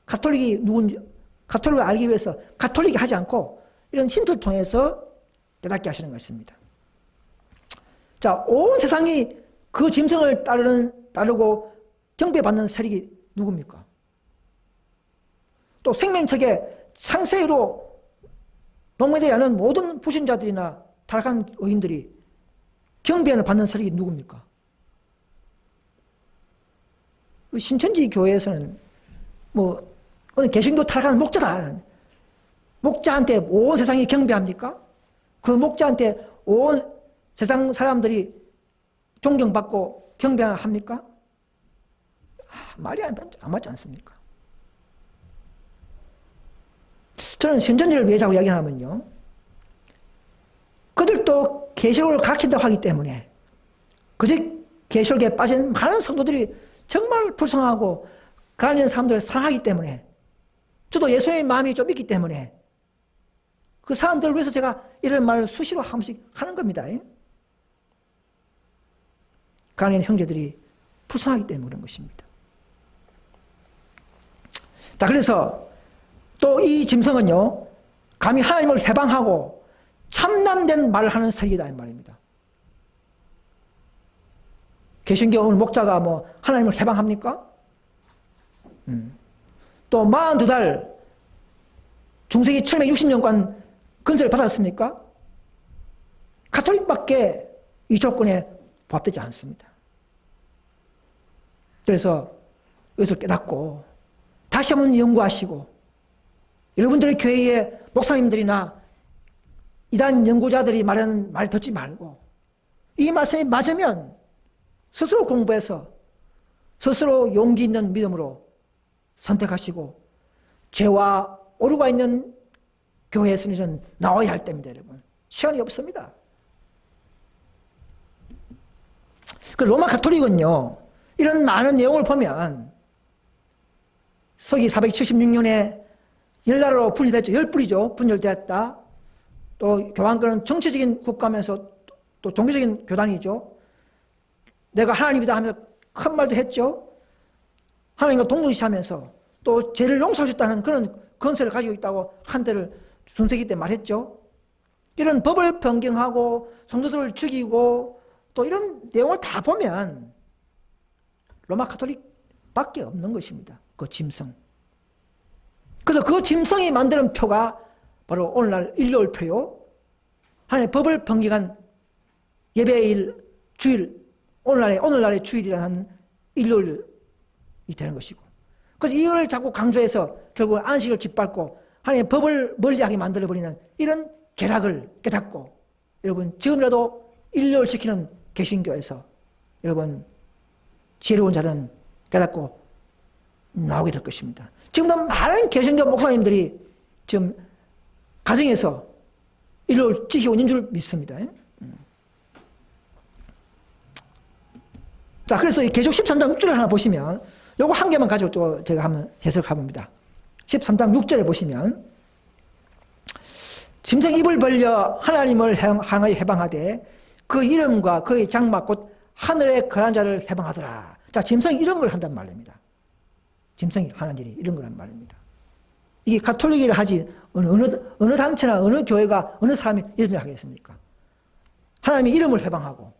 가톨릭이 누군지, 가톨릭을 알기 위해서 가톨릭이 하지 않고 이런 힌트를 통해서 깨닫게 하시는 것입니다. 자, 온 세상이 그 짐승을 따르고 경배받는 세력이 누굽니까? 또 생명책에 창세기로 농매되지 않은 모든 불신자들이나 타락한 의인들이 경배를 받는 세력이 누굽니까? 신천지 교회에서는 어느 개신교 타락한 목자다. 목자한테 온 세상이 경배합니까? 그 목자한테 온 세상 사람들이 존경받고 경배합니까? 말이 안 맞지 않습니까? 저는 신천지를 왜 자꾸 이야기하냐면요. 그들도 계시록을 가르친다고 하기 때문에 그즉 계시록에 빠진 많은 성도들이 정말 불쌍하고 가난한 사람들을 사랑하기 때문에 저도 예수님의 마음이 좀 있기 때문에 그 사람들을 위해서 제가 이런 말을 수시로 한 번씩 하는 겁니다. 그 안에 있는 형제들이 불쌍하기 때문에 그런 것입니다. 자, 그래서 또 이 짐승은요, 감히 하나님을 해방하고 참남된 말을 하는 세력이다 이 말입니다. 개신교 오늘 목자가 뭐 하나님을 해방합니까? 또 42달 중세기 760년간 건설을 받았습니까? 가톨릭밖에 이 조건에 부합되지 않습니다. 그래서 이것을 깨닫고 다시 한번 연구하시고 여러분들의 교회의 목사님들이나 이단 연구자들이 말하는 말 듣지 말고 이 말씀이 맞으면 스스로 공부해서 스스로 용기 있는 믿음으로 선택하시고 죄와 오류가 있는 교회에서는 나와야 할 때입니다. 여러분, 시간이 없습니다. 그 로마 가톨릭은요, 이런 많은 내용을 보면 서기 476년에 열나라로 분리됐죠. 열불이죠. 분열되었다. 또 교황권은 정치적인 국가면서 또 종교적인 교단이죠. 내가 하나님이다 하면서 큰 말도 했죠. 하나님과 동등시하면서 또 죄를 용서하셨다는 그런 건설을 가지고 있다고 한때를 중세기 때 말했죠. 이런 법을 변경하고 성도들을 죽이고 또 이런 내용을 다 보면 로마 가톨릭밖에 없는 것입니다. 그 짐승. 그래서 그 짐승이 만드는 표가 바로 오늘날 일요일표요. 하나님의 법을 변경한 예배일, 주일, 오늘날의 주일이라는 일요일이 되는 것이고. 그래서 이걸 자꾸 강조해서 결국 안식을 짓밟고 하나님의 법을 멀리하게 만들어버리는 이런 계략을 깨닫고 여러분 지금이라도 일요일 시키는 개신교에서 여러분 지혜로운 자는 깨닫고 나오게 될 것입니다. 지금도 많은 개신교 목사님들이 지금 가정에서 일요일 지키고 있는 줄 믿습니다. 자, 그래서 이 계시록 13장 6절을 하나 보시면 요거 한 개만 가지고 제가 한번 해석해 봅니다. 13장 6절에 보시면 짐승 입을 벌려 하나님을 향하여 해방하되 그 이름과 그의 장막 곧 하늘에 거한 자를 해방하더라. 자, 짐승이 이런 걸 한단 말입니다. 짐승이 하는 일이 이런 거란 말입니다. 이게 가톨릭이라 하지 어느 단체나 어느 교회가 어느 사람이 이런 일을 하겠습니까? 하나님의 이름을 해방하고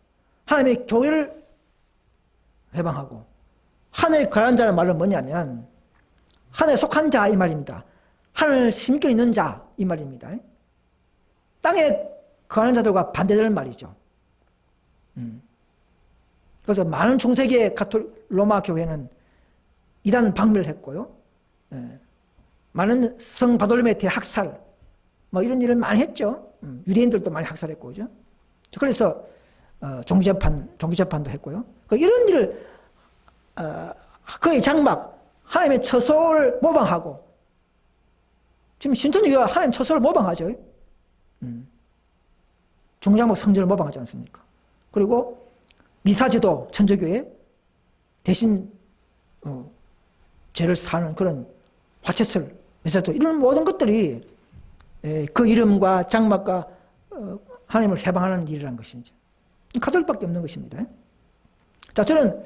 하나님의 교회를 해방하고 하늘에 거한 자는 말은 뭐냐면 하늘에 속한 자 이 말입니다. 하늘을 심겨 있는 자 이 말입니다. 땅에 거하는 자들과 반대되는 말이죠. 그래서 많은 중세기의 로마 교회는 이단 박멸을 했고요. 많은 성 바돌로메 대학살 뭐 이런 일을 많이 했죠. 유대인들도 많이 학살했고, 그죠? 그래서 종교재판도 했고요. 이런 일을 그의 장막 하나님의 처소를 모방하고 지금 신천지교가 하나님 처소를 모방하죠. 종장막 성전을 모방하지 않습니까? 그리고 미사제도 천주교회 대신 죄를 사는 그런 화채설 미사제도 이런 모든 것들이 그 이름과 장막과 하나님을 해방하는 일이라는 것이죠. 가톨릭밖에 없는 것입니다. 자, 저는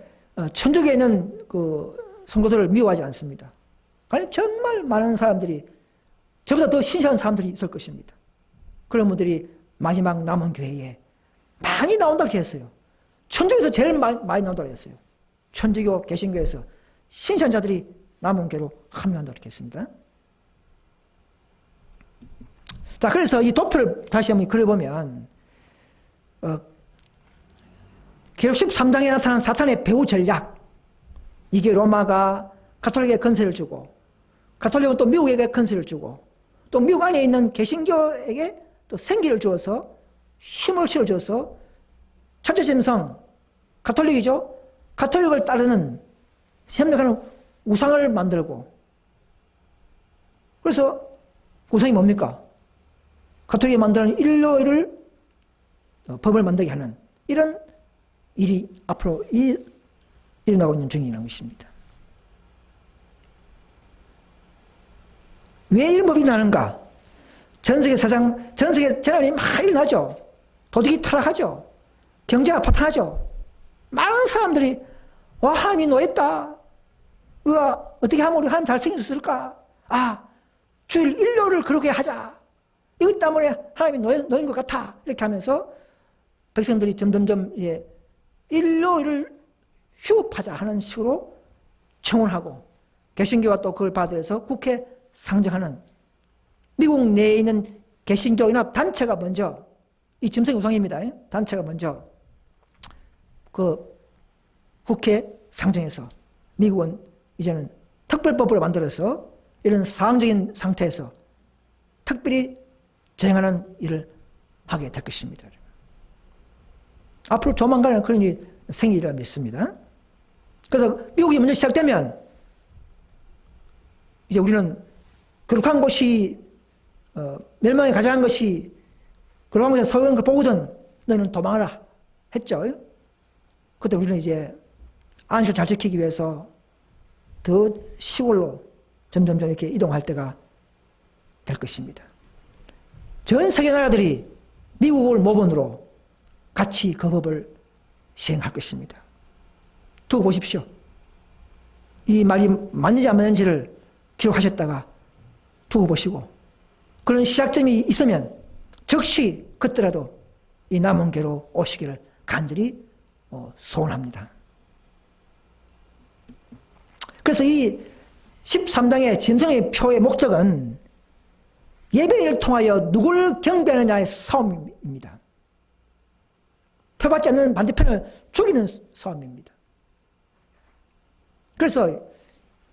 천주교에 있는 그 성도들을 미워하지 않습니다. 아니, 정말 많은 사람들이 저보다 더 신실한 사람들이 있을 것입니다. 그런 분들이 마지막 남은 교회에 많이 나온다고 했어요. 천주교에서 제일 많이 나온다고 했어요. 천주교 개신교에서 신실한 자들이 남은 교회로 합류한다고 했습니다. 자, 그래서 이 도표를 다시 한번 그려보면 계시록 13장에 나타난 사탄의 배후 전략, 이게 로마가 가톨릭에 건설을 주고 가톨릭은 또 미국에게 건설을 주고 또 미국 안에 있는 개신교에게 또 생기를 주어서 힘을 실어줘서 첫째 짐승 가톨릭이죠. 가톨릭을 따르는 협력하는 우상을 만들고 그래서 우상이 뭡니까? 가톨릭이 만드는 일요일을 법을 만들게 하는 이런 일이 앞으로 일어나고 있는 중이라는 것입니다. 왜 이런 법이 나는가? 전세계 재난이 막 일어나죠. 도둑이 타락하죠. 경제가 파탄하죠. 많은 사람들이 와, 하나님이 노했다. 우리가 어떻게 하면 우리 하나님 잘 챙겨줬을까? 아, 주일 일요일을 그렇게 하자. 이것 때문에 하나님이 노인 것 같아. 이렇게 하면서 백성들이 점점점 일요일을 휴업하자 하는 식으로 청원하고, 개신교가 또 그걸 받아들여서 국회 상정하는, 미국 내에 있는 개신교 연합 단체가 먼저, 이 짐승 우상입니다. 단체가 먼저 그 국회 상정해서 미국은 이제는 특별법을 만들어서 이런 상황적인 상태에서 특별히 재행하는 일을 하게 될 것입니다. 앞으로 조만간에 그런 일이 생기리라 믿습니다. 그래서 미국이 먼저 시작되면 이제 우리는 거룩한 곳이 멸망에 가져간 것이 그런 곳에서 서는 걸 보거든 너는 도망하라 했죠. 그때 우리는 이제 안식을 잘 지키기 위해서 더 시골로 점점점 이렇게 이동할 때가 될 것입니다. 전 세계 나라들이 미국을 모범으로 같이 그 법을 시행할 것입니다. 두고 보십시오. 이 말이 맞는지 안 맞는지를 기록하셨다가 두고 보시고, 그런 시작점이 있으면 즉시 그때라도 이 남은교로 오시기를 간절히 소원합니다. 그래서 이 13장의 짐승의 표의 목적은 예배를 통하여 누구를 경배하느냐의 싸움입니다. 표받지 않는 반대편을 죽이는 싸움입니다. 그래서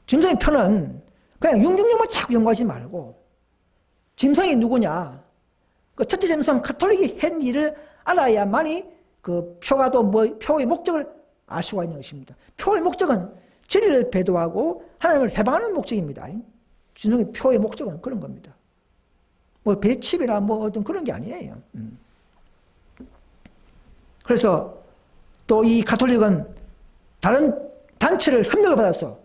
짐승의 표는 그냥 융중용을 자꾸 연구하지 말고, 짐승이 누구냐, 그 첫째 짐승 가톨릭이 한 일을 알아야만이 그 표가 또 표의 목적을 알 수가 있는 것입니다. 표의 목적은 진리를 배도하고 하나님을 해방하는 목적입니다. 짐승의 표의 목적은 그런 겁니다. 뭐 배칩이나 뭐 어떤 그런 게 아니에요. 그래서 또 이 가톨릭은 다른 단체를 협력을 받아서,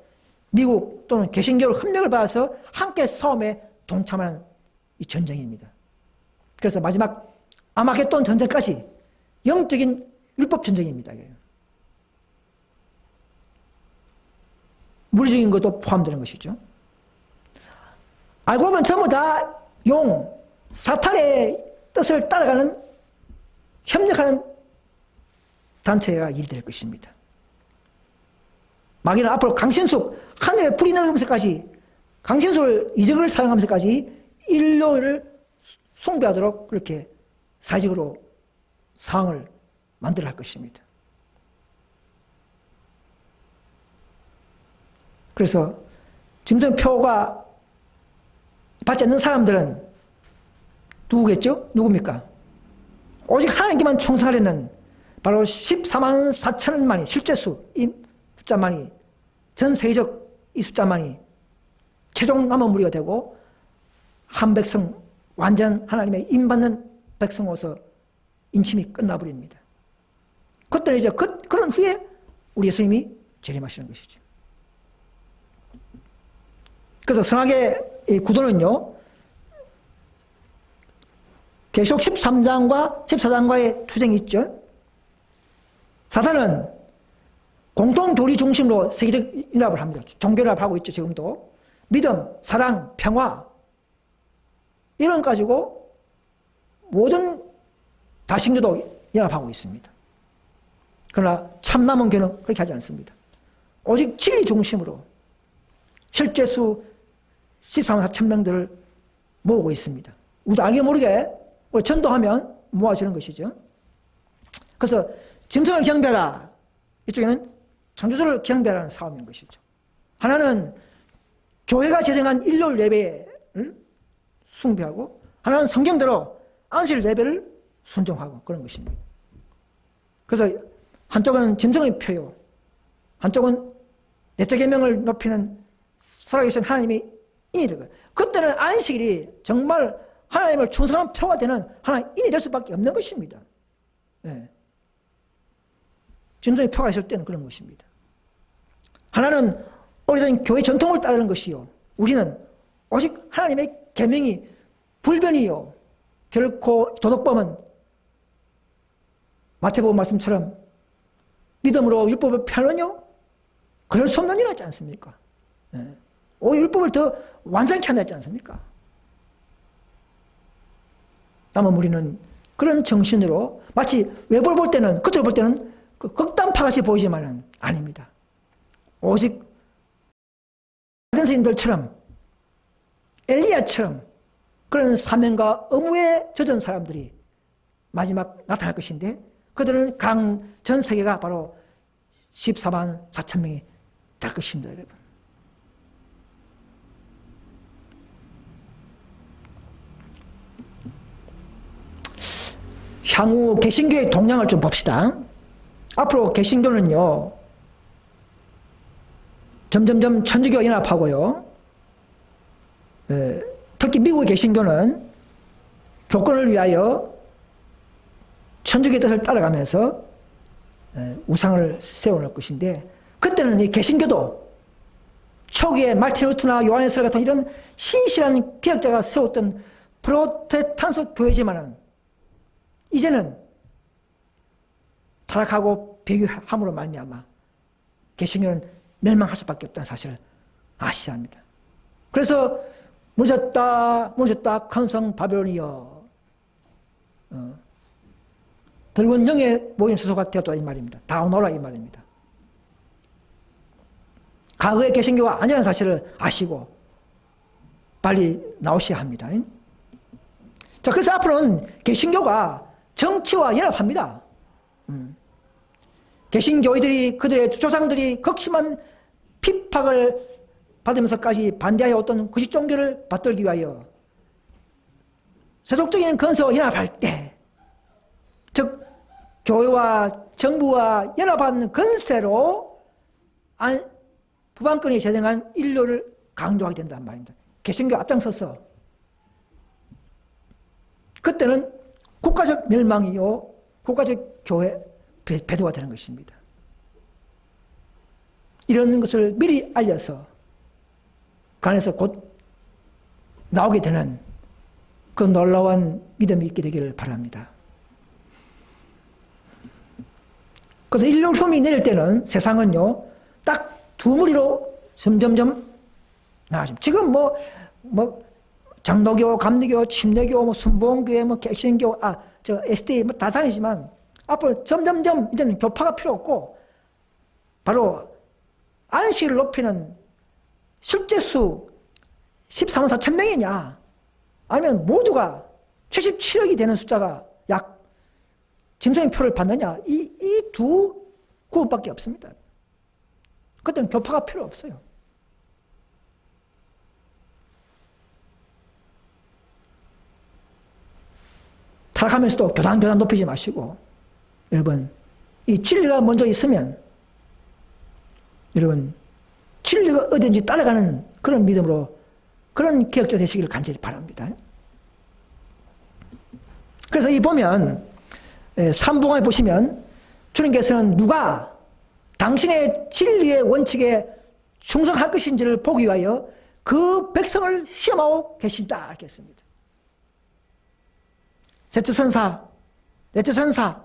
미국 또는 개신교를 협력을 받아서 함께 싸움에 동참하는 이 전쟁입니다. 그래서 마지막 아마겟돈 전쟁까지 영적인 율법 전쟁입니다. 물리적인 것도 포함되는 것이죠. 알고 보면 전부 다 사탄의 뜻을 따라가는, 협력하는 단체가 일될 것입니다. 마귀는 앞으로 강신숙, 하늘에 불이 내려오면서까지 강신숙을 이적을 사용하면서까지 일요일을 숭배하도록 그렇게 사직으로 상황을 만들어 할 것입니다. 그래서 짐승표가 받지 않는 사람들은 누구겠죠? 누굽니까? 오직 하나님께만 충성하려는 바로 14만 4천만이, 실제수, 이 숫자만이, 전 세계적 이 숫자만이 최종 남은 무리가 되고, 한 백성, 완전 하나님의 인받는 백성으로서 인침이 끝나버립니다. 그때는 이제 그런 후에 우리 예수님이 재림하시는 것이죠. 그래서 선악의 구도는요, 계시록 13장과 14장과의 투쟁이 있죠. 사탄은 공통교리 중심으로 세계적 연합을 합니다. 종교연합을 하고 있죠. 지금도 믿음, 사랑, 평화 이런 가지고 모든 다신교도 연합하고 있습니다. 그러나 참남은 교는 그렇게 하지 않습니다. 오직 진리 중심으로 실제수 14만 4천 명들을 모으고 있습니다. 우리도 알게 모르게 전도하면 모아지는 것이죠. 그래서 짐승을 경배하라, 이쪽에는 창조주를 경배하라는 싸움인 것이죠. 하나는 교회가 제정한 일요일 예배를 숭배하고, 하나는 성경대로 안식 예배를 순종하고 그런 것입니다. 그래서 한쪽은 짐승의 표요, 한쪽은 내적 계명을 높이는 살아계신 하나님의 인이, 그때는 안식일이 정말 하나님을 충성한 표가 되는 하나의 인이 될 수밖에 없는 것입니다. 네. 짐승의 표가 있을 때는 그런 것입니다. 하나는 오래된 교회 전통을 따르는 것이요, 우리는 오직 하나님의 계명이 불변이요, 결코 도덕범은 마태복음 말씀처럼 믿음으로 율법을 펴느뇨? 그럴 수 없는 일 하지 않습니까? 오히려 율법을 더 완전케 한다 했지 않습니까? 아마 우리는 그런 정신으로 마치 외부를 볼 때는, 겉으로 볼 때는 그 극단파같이 보이지만은 아닙니다. 오직 선생님들처럼, 엘리야처럼 그런 사명과 의무에 젖은 사람들이 마지막 나타날 것인데, 그들은 전 세계가 바로 14만 4천 명이 될 것입니다, 여러분. 향후 개신교의 동향을 좀 봅시다. 앞으로 개신교는요, 점점점 천주교 연합하고요, 특히 미국의 개신교는 교권을 위하여 천주교의 뜻을 따라가면서 우상을 세워놓을 것인데, 그때는 이 개신교도 초기에 마틴 루터나 요한네슬 같은 이런 신실한 개혁자가 세웠던 프로테스탄트 교회지만은 이제는 타락하고 배교함으로 말미암아 개신교는 멸망할 수밖에 없다는 사실을 아시셔야 합니다. 그래서 무너졌다 큰 성 바벨론이여, 들원 영에 모인 수소가 되었다 이 말입니다. 다 오너라 이 말입니다. 과거의 개신교가 아니라는 사실을 아시고 빨리 나오셔야 합니다. 자, 그래서 앞으로는 개신교가 정치와 연합합니다. 개신교회들이, 그들의 조상들이 극심한 핍박을 받으면서까지 반대하여 어떤 구식 종교를 받들기 위하여 세속적인 건설과 연합할 때, 즉 교회와 정부와 연합한 건세로 부방권이 제정한 인류를 강조하게 된단 말입니다. 개신교 앞장서서 그때는 국가적 멸망이요, 국가적 교회 배도가 되는 것입니다. 이런 것을 미리 알려서 그 안에서 곧 나오게 되는 그 놀라운 믿음이 있게 되기를 바랍니다. 그래서 인류 흠이 내릴 때는 세상은요, 딱 두 무리로 점점점 나아집니다. 지금 장로교, 감리교, 침례교, 순복음교회, 개신교, SDA 다 다니지만 앞으로 점점점 이제는 교파가 필요 없고 바로 안식을 높이는 실제 수 14만 4천 명이냐, 아니면 모두가 77억이 되는 숫자가 약 짐승의 표를 받느냐, 이 두 구분밖에 없습니다. 그때는 교파가 필요 없어요. 타락하면서도 교단 높이지 마시고, 여러분, 이 진리가 먼저 있으면 여러분 진리가 어딘지 따라가는 그런 믿음으로 그런 개혁자 되시기를 간절히 바랍니다. 그래서 이 보면 삼복음에 보시면 주님께서는 누가 당신의 진리의 원칙에 충성할 것인지를 보기 위하여 그 백성을 시험하고 계신다 이렇게 했습니다. 셋째 천사, 넷째 천사,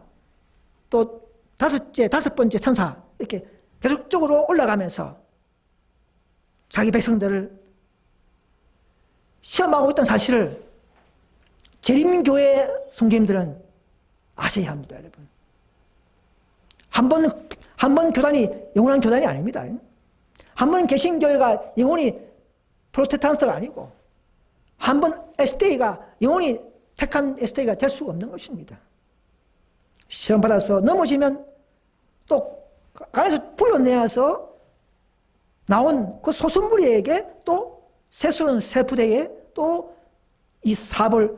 또 다섯 번째 천사, 이렇게 계속적으로 올라가면서 자기 백성들을 시험하고 있다는 사실을 재림교회 성도님들은 아셔야 합니다, 여러분. 한 번 교단이 영원한 교단이 아닙니다. 한 번 개신교회가 영원히 프로테스탄트가 아니고, 한 번 SDA가 영원히 택한 SDA가 될 수가 없는 것입니다. 시험받아서 넘어지면 또 간에서 불러내어서 나온 그 소수무리에게 또 세수는 세 부대에 또 이 사업을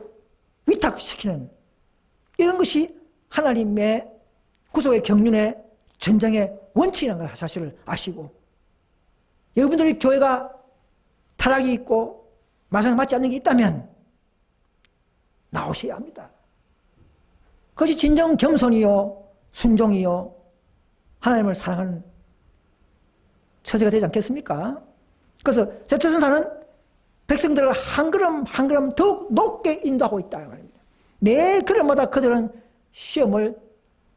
위탁시키는, 이런 것이 하나님의 구속의 경륜의 전쟁의 원칙이라는 사실을 아시고, 여러분들이 교회가 타락이 있고 마상 맞지 않는 게 있다면 나오셔야 합니다. 그것이 진정 겸손이요, 순종이요, 하나님을 사랑하는 처지가 되지 않겠습니까? 그래서 제천선사는 백성들을 한 걸음 한 걸음 더욱 높게 인도하고 있다 이 말입니다. 매 걸음마다 그들은 시험을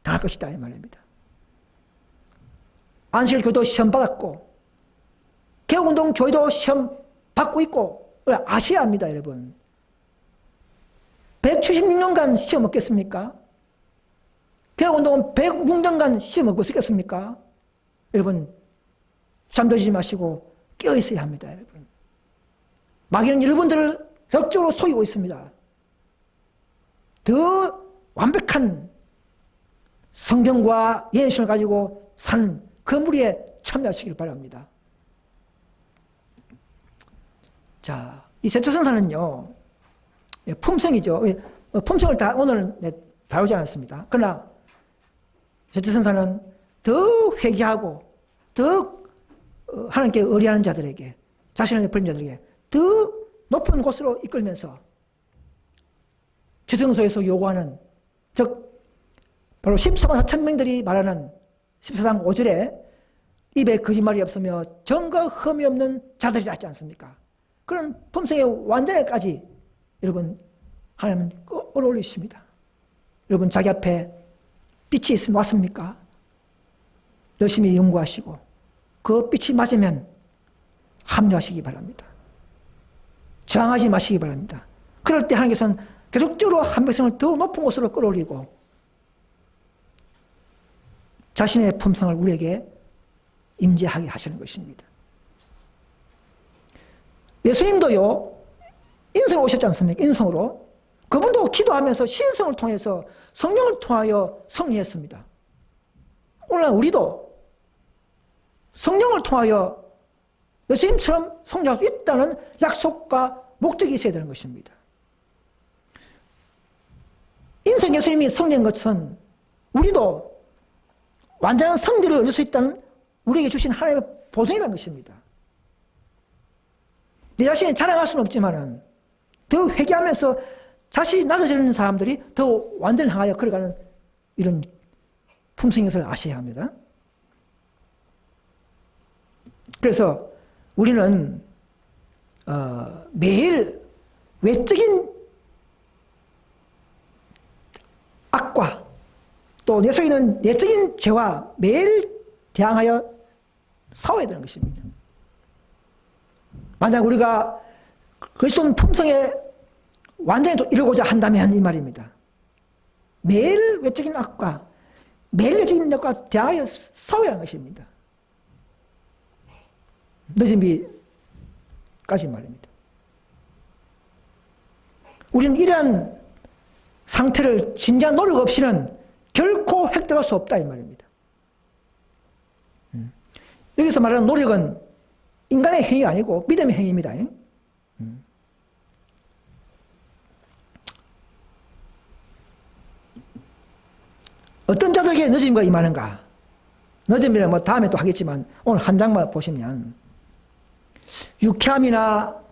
당할 것이다 이 말입니다. 안식일교도 시험 받았고 개혁운동 교회도 시험 받고 있고 아셔야 합니다, 여러분. 176년간 시험 없겠습니까? 개혁운동은 106년간 시험 없겠습니까? 여러분, 잠들지 마시고 깨어 있어야 합니다, 여러분. 마귀는 여러분들을 적극적으로 속이고 있습니다. 더 완벽한 성경과 예수를 가지고 산 그 무리에 참여하시길 바랍니다. 자, 이 셋째 선사는요, 품성이죠. 품성을 다 오늘 다루지 않았습니다. 그러나 셋째 선사는 더 회개하고 더 하나님께 의뢰하는 자들에게, 자신을 버린 자들에게 더 높은 곳으로 이끌면서 지성소에서 요구하는, 즉 바로 14만 4천 명들이 말하는 14장 5절에 입에 거짓말이 없으며 정과 흠이 없는 자들이라 하지 않습니까? 그런 품성의 완전에까지 여러분 하나님은 끌어올리십니다. 여러분 자기 앞에 빛이 있으면 왔습니까? 열심히 연구하시고 그 빛이 맞으면 합류하시기 바랍니다. 저항하지 마시기 바랍니다. 그럴 때 하나님께서는 계속적으로 한 백성을 더 높은 곳으로 끌어올리고 자신의 품성을 우리에게 임재하게 하시는 것입니다. 예수님도요, 인성으로 오셨지 않습니까? 인성으로. 그분도 기도하면서 신성을 통해서 성령을 통하여 승리했습니다. 오늘 우리도 성령을 통하여 예수님처럼 승리할 수 있다는 약속과 목적이 있어야 되는 것입니다. 인성 예수님이 승리한 것은 우리도 완전한 성질을 얻을 수 있다는 우리에게 주신 하나님의 보증이라는 것입니다. 내 자신이 자랑할 수는 없지만은 더 회개하면서 자신이 낮아지는 사람들이 더 완전을 향하여 걸어가는 이런 품성인 것을 아셔야 합니다. 그래서 우리는 매일 외적인 악과 또 내 속에 있는 내적인 죄와 매일 대항하여 싸워야 되는 것입니다. 만약 우리가 그리스도는 품성에 완전히 이루고자 한다면 이 말입니다. 매일 외적인 악과 매일 외적인 악과 대항하여 싸워야 하는 것입니다. 늦은비까지 말입니다. 우리는 이러한 상태를 진지한 노력 없이는 결코 획득할 수 없다 이 말입니다. 여기서 말하는 노력은 인간의 행위가 아니고 믿음의 행위입니다. 어떤 자들에게 늦음과 임하는가? 늦음이는 뭐 다음에 또 하겠지만 오늘 한 장만 보시면 유쾌함이나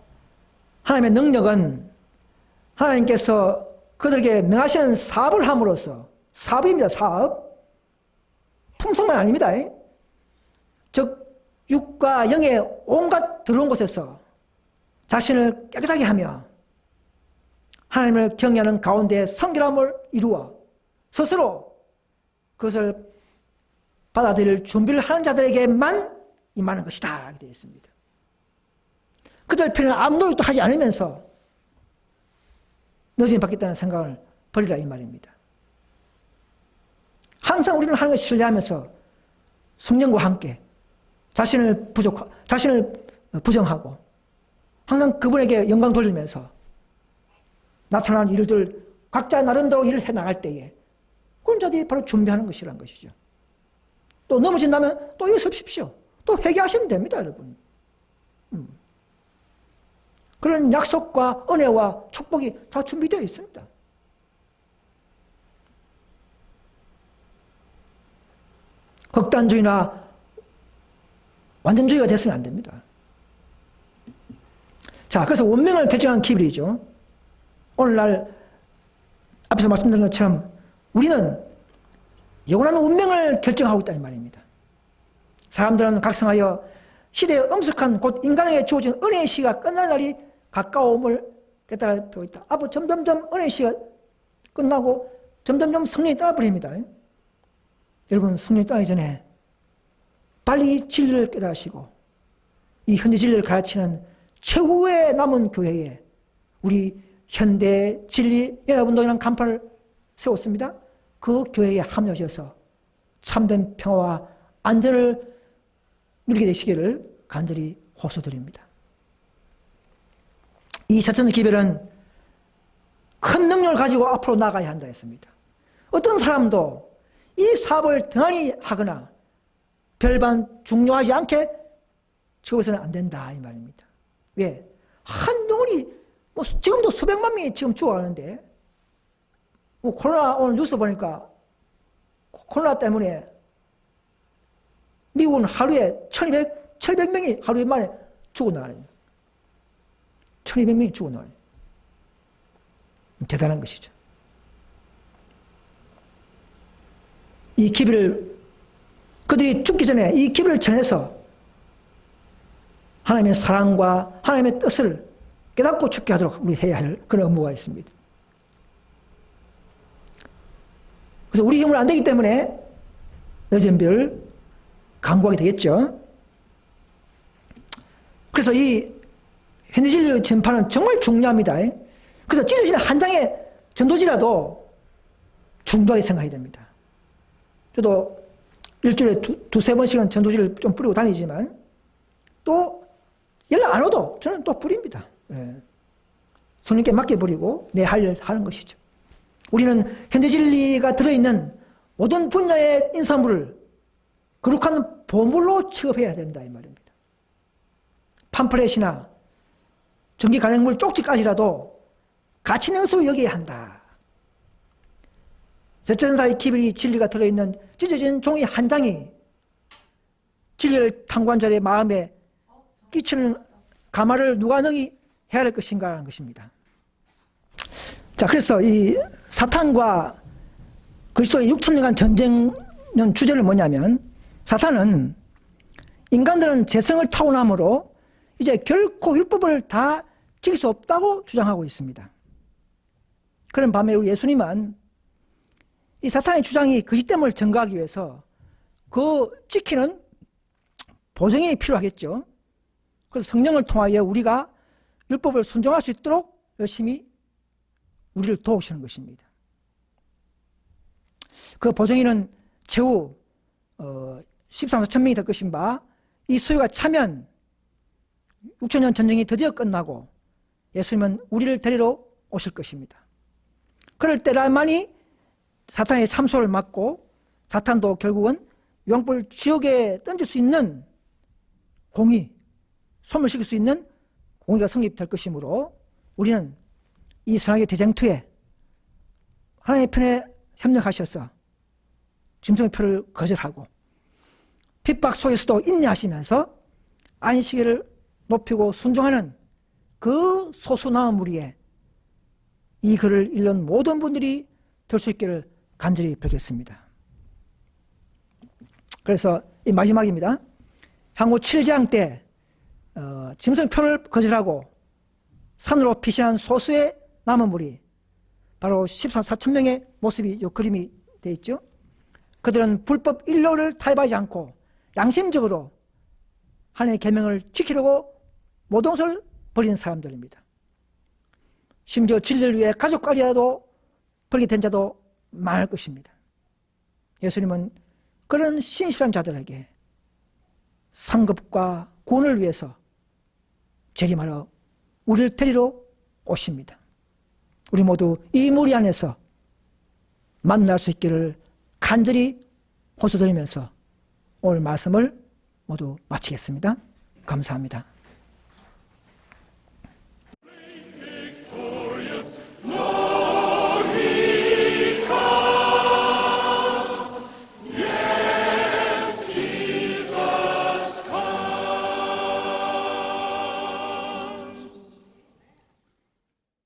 하나님의 능력은 하나님께서 그들에게 명하시는 사업을 함으로써, 사업입니다. 사업. 품성만 아닙니다. 즉 육과 영의 온갖 더러운 곳에서 자신을 깨끗하게 하며 하나님을 경외하는 가운데 성결함을 이루어 스스로 그것을 받아들일 준비를 하는 자들에게만 임하는 것이다 이렇게 되어 있습니다. 그들 편에는 아무 노력도 하지 않으면서 늦음이 받겠다는 생각을 버리라 이 말입니다. 항상 우리는 하나님을 신뢰하면서 성령과 함께 자신을 부정하고 항상 그분에게 영광 돌리면서 나타나는 일들 각자 나름대로 일을 해나갈 때에 그런 자들이 바로 준비하는 것이라는 것이죠. 또 넘어진다면 또 일어서십시오. 또 회개하시면 됩니다, 여러분. 그런 약속과 은혜와 축복이 다 준비되어 있습니다. 극단주의나 완전주의가 됐으면 안 됩니다. 자, 그래서 운명을 결정하는 기별이죠. 오늘날 앞에서 말씀드린 것처럼 우리는 영원한 운명을 결정하고 있다 이 말입니다. 사람들은 각성하여 시대의 엄숙한 곧 인간에게 주어진 은혜의 시가 끝날 날이 가까움을 깨달고 있다. 앞으로 점점점 은혜의 시가 끝나고 점점점 성령이 떠나버립니다. 여러분 성령이 떠나기 전에 빨리 진리를 깨달으시고 이 현대 진리를 가르치는 최후의 남은 교회에 우리 현대 진리 연합운동이라는 간판을 세웠습니다. 그 교회에 합류하셔서 참된 평화와 안전을 누리게 되시기를 간절히 호소드립니다. 이 사천 기별은 큰 능력을 가지고 앞으로 나가야 한다 했습니다. 어떤 사람도 이 사업을 등한히 하거나 별반 중요하지 않게 죽어서는 안 된다 이 말입니다. 왜? 한 영혼이 지금도 수백만 명이 지금 죽어가는데 코로나 오늘 뉴스 보니까 코로나 때문에 미국은 하루에 1200명이 하루에 만에 죽어나가요. 1200명이 죽어나가요. 대단한 것이죠. 이 기별을 그들이 죽기 전에 이 기별을 전해서 하나님의 사랑과 하나님의 뜻을 깨닫고 죽게 하도록 우리 해야 할 그런 업무가 있습니다. 그래서 우리 힘으로 안 되기 때문에 여전별 강구하게 되겠죠. 그래서 이 현대진리 전파는 정말 중요합니다. 그래서 찢어지는 한 장의 전도지라도 중요하게 생각해야 됩니다. 저도 일주일에 두세 번씩은 전도지를 좀 뿌리고 다니지만 또 연락 안 와도 저는 또 뿌립니다. 성령께 맡겨버리고 내 할 일 하는 것이죠. 우리는 현대진리가 들어있는 모든 분야의 인사물을 거룩한 보물로 취급해야 된다 이 말입니다. 팜플렛이나 전기 간행물 쪽지까지라도 가치 있는 것으로 여겨야 한다. 세천사의 기별이 진리가 들어있는 찢어진 종이 한 장이 진리를 탐구한 자의 마음에 끼치는 가마를 누가 능히 해야 할 것인가 하는 것입니다. 자, 그래서 이 사탄과 그리스도의 6천년간 전쟁은 주제는 뭐냐면 사탄은 인간들은 재성을 타고남으로 이제 결코 율법을 다 지킬 수 없다고 주장하고 있습니다. 그런 반면에 우리 예수님은 이 사탄의 주장이 거짓됨을 증거하기 위해서 그 지키는 보증이 필요하겠죠. 그래서 성령을 통하여 우리가 율법을 순종할 수 있도록 열심히 우리를 도우시는 것입니다. 그 보증인은 최후 13만 4천 명이 될 것인 바 이 수요가 차면 6천년 전쟁이 드디어 끝나고 예수님은 우리를 데리러 오실 것입니다. 그럴 때라만이 사탄의 참소를 막고 사탄도 결국은 영불 지옥에 던질 수 있는 공의, 소멸시킬 수 있는 공의가 성립될 것이므로 우리는 이 선악의 대쟁투에 하나님의 편에 협력하셔서 짐승의 표를 거절하고 핍박 속에서도 인내하시면서 안식일을 높이고 순종하는 그 소수 남은 무리에 이 글을 읽는 모든 분들이 될 수 있기를 간절히 빌겠습니다. 그래서 이 마지막입니다. 향후 7장 때 짐승의 표를 거절하고 산으로 피신한 소수의 남은 무리 바로 14천 명의 모습이 이 그림이 되어 있죠. 그들은 불법 일로를 타협하지 않고 양심적으로 하나님의 계명을 지키려고 모동을 벌이는 사람들입니다. 심지어 진리를 위해 가족까지라도 벌게 된 자도 많을 것입니다. 예수님은 그런 신실한 자들에게 상급과 구원을 위해서 재림하러 우리를 데리러 오십니다. 우리 모두 이 무리 안에서 만날 수 있기를 간절히 호소드리면서 오늘 말씀을 모두 마치겠습니다. 감사합니다.